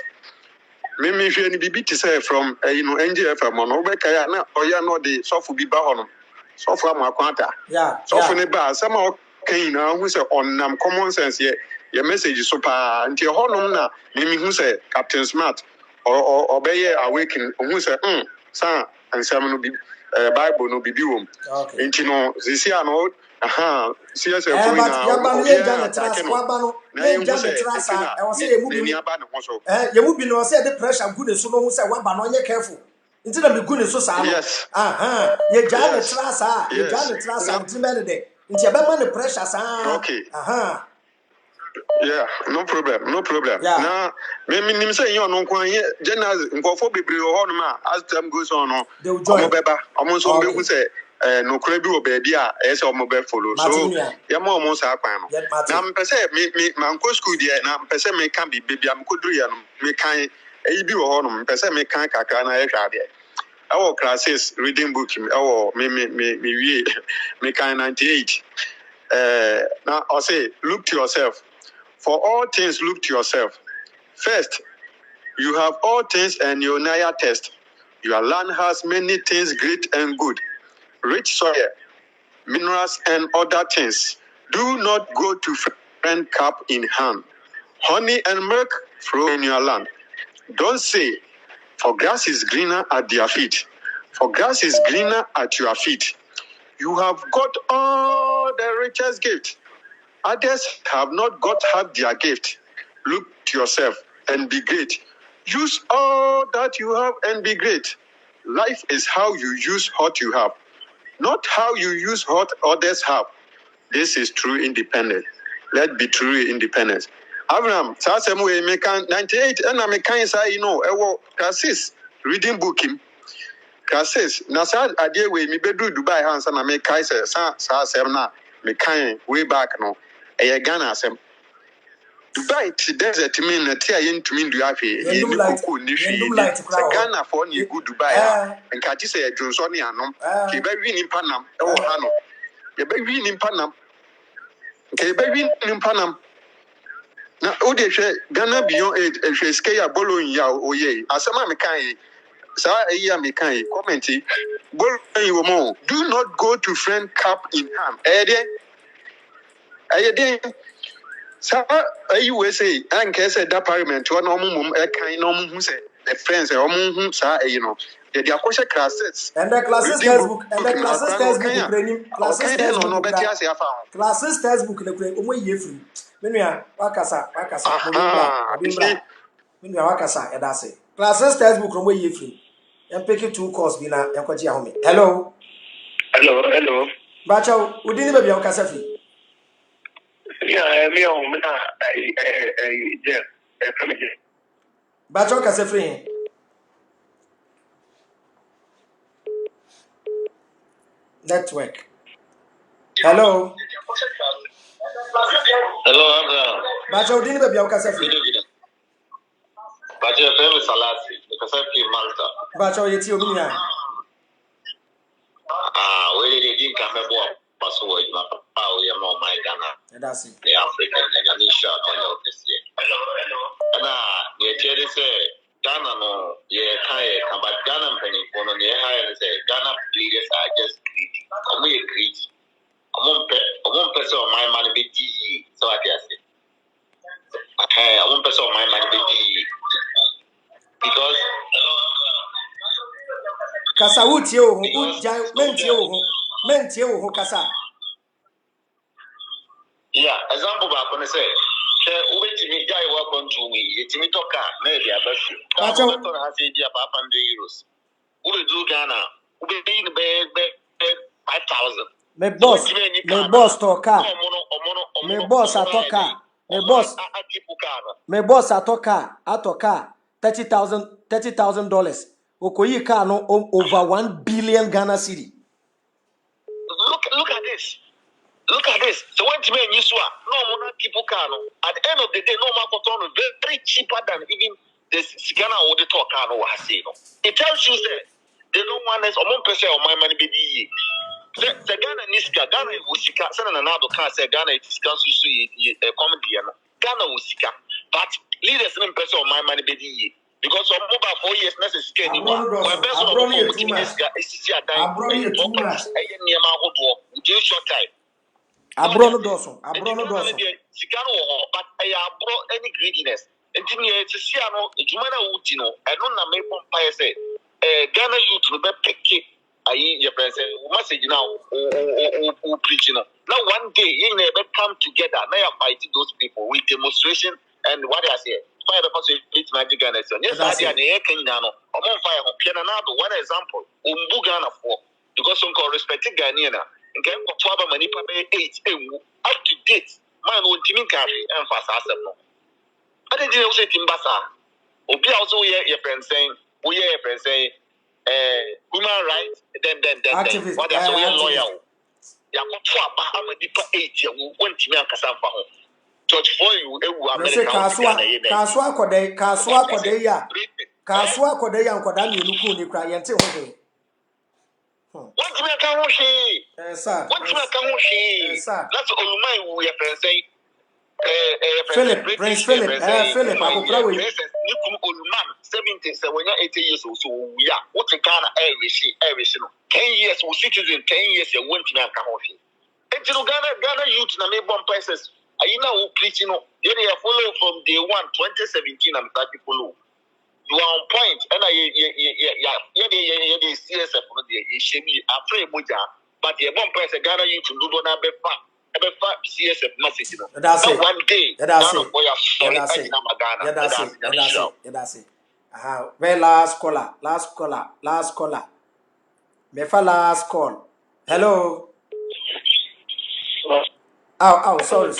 S18: maybe if you any be to say from NGF, Monobeka, or you know the soft be bahon, soft from Aquanta.
S8: Yeah,
S18: soft in the bar, somehow can who say on common sense, your message is super until Honona, maybe who say Captain Smart or Bayer awaken, who say, son, and some be. Bible no bibi wom.
S8: Okay.
S18: Nti no sisi ano CSF
S8: na Janet Trasquabano. Janet Trasa. I was saying you will be no say the pressure good so no who say one no careful. Instead of be good so sa.
S18: Yes.
S8: Ye Janet Trasa, ye Janet Trasa timene de. Nti e be man the pressure sa.
S18: Okay. Yeah, no problem.
S8: Yeah.
S18: Now, me say you no kwan here general nkofo bebre ho no ma as time goes on no. Omo beba, omo so be hu say no kra bi obabi a e say omo be follow. So, ya mo omo sa kwan no. Na me say me man ko school there na me say me kan bi baby am ko duru ya no me kan e bi ho no me say me kan kakra na ye hwa there. Our classes reading book me wie me kan 98. Now I say look to yourself. For all things, look to yourself. First, you have all things and your Naya test. Your land has many things great and good, rich soil, minerals, and other things. Do not go to friend cup in hand. Honey and milk flow in your land. Don't say, for grass is greener at their feet. For grass is greener at your feet. You have got all the richest gift. Others have not got half their gift. Look to yourself and be great. Use all that you have and be great. Life is how you use what you have, not how you use what others have. This is true independence. Let be true independence. Abraham, Sasem way make 98 and I make say classes reading book him. Classes. Nasa idea way me bedu Dubai hands and I make Kaiser Sasem na me kind way back no. Ghana asem Dubai ti desert mean na ti ayen tumi ndu afi ye ni koko ni hwi Ghana for ni good Dubai and ka ti say Johnson ni anom ke ba wi ni panam e wo ha no ye ba wi ni panam ke ba wi ni panam na o de hwe Ghana beyond aid e hwe scale bolo ya oye asema me kan yi sa eya me kan yi comment bolo yi wo mo do not go to friend cup in hand Ayede sa ayi say and can say that parliament one mum e kan no mum say the friends e mum sa ayi no the akoshe classes.
S8: And the classes textbook, and the classes textbook, classes textbook, free. Menuya, wakasa, mobimbra. Menuya wakasa, edase. Classes textbook, free. And pick it 2 course, bina, yankwaji home. Hello.
S16: Hello.
S8: Bacho, udini baby wakasa free.
S16: Yeah, me on,
S8: Bacho wakasa free. Network. Hello.
S16: Hello,
S8: Bacho, udini baby wakasa free.
S16: Bacho, family salasi, because I feel Malta.
S8: Bacho, yeti omiya.
S16: Where they didn't come aboard, Paso, my papa, we are more my Ghana.
S8: That's it.
S16: The African and Anisha, this year. Hello. You tell us, Ghana, no, but Ghana penny for no, Ghana leaders are just greedy. We agree. One person of my money be D, so I guess it. Okay, one person of my money be D. Because
S8: Kasa utie o mentie o kasa.
S16: Yeah, example back when I say ubetimi guy work on to me, yetimi toka na e dia basu. Ka mo to ha say dia pa €500. Ube do Ghana, ube be 5,000.
S8: Me boss toka. Me boss atoka. Me boss atoka $30,000. Okoyi car no over 1 billion Ghana cedi.
S16: Look at this. Look at this. So when Jimmy use no more people car no. At the end of the day, no more control very cheaper than even the Ghana or the talk car no has seen. It tells you that they don't want us or 1% of my money be the Ghana needs Ghana will seek out another car say Ghana is a comedy Ghana will seek out. But leaders in person of my money be because some mobile 4 years necessary anymore. When person of my too much. Short time.
S8: Abrono doso.
S16: Sikano but I abro any greediness. And to see no Jumana Utino, I don't know me Pompire say Ghana youth to be picky. Your president message now or preaching. Now one day you never come together. Now I'm fighting those people with demonstration and what I say. Fire the person with magic and yes, I did an Kenano. I'm on fire on Pianado. One example, Umbugana for because some call respected Ghanaian. Okay, for money, 8 up to date. Man, would Jimmy carry and fast as no. I didn't know say Timbasa. Obi also hear your friend saying, we hear your friend saying, human rights, then, what is we loyal? Ya got to a deeper 8 year went to me and Cassava home. George for you,
S8: Kaswa Kodeya and Kodami Lukuni cry and say,
S16: what do you come she? What do you come she? That's all my we are saying.
S8: Prince Philip, Philip, I will probably
S16: old man, 70, when you're 80 years old, so we are what the Ghana every 10 years or citizen, 10 years, you went to me and come off. And to Ghana youth, na me bomb prices. I know preaching, they follow from day 1, 2017, and 30 follow. You are on point, and I CSF, you should be afraid, but the bomb price, Ghana youth to do not be fat. CSF message.
S8: That's it.
S16: One day,
S8: that's it. Very last caller. Mefa last call. Hello. Oh, sorry.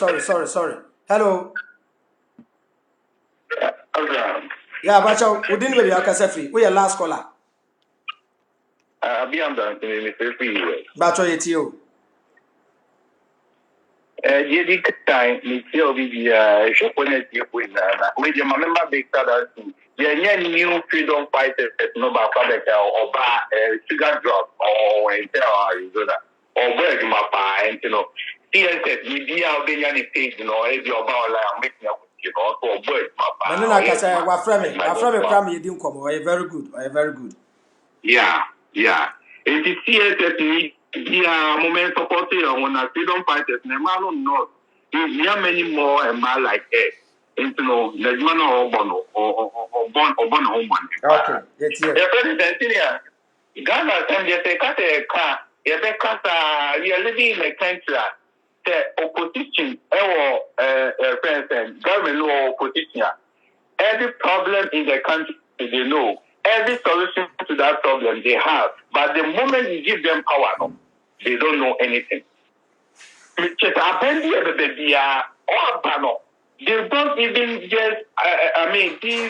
S8: Hello. Yeah, but we didn't really have free. We are last caller.
S16: I'll be on the
S8: But it's you.
S16: Jedi time ni tio bibia shopone tio na we dey remember big that new freedom fighters no ba kwabeka oba sugar drop or enter Arizona or where you mapa and TSS media obenya ni page e bi oba online make me so where mapa
S8: no kasa wa frame kram ye di nkomo very good
S16: yeah it is TSS ni moment supporting on a freedom fighters, Nemano not. There are many more and more like it. There's man or Bono or Bon home.
S8: Okay, it's here.
S16: The president here.
S19: Ghana and they say cut a car, we are living in a country. The opposition or president, government or opposition. Every problem in the country they know. Every solution to that problem they have. But the moment you give them power, they don't know anything. They don't even just, these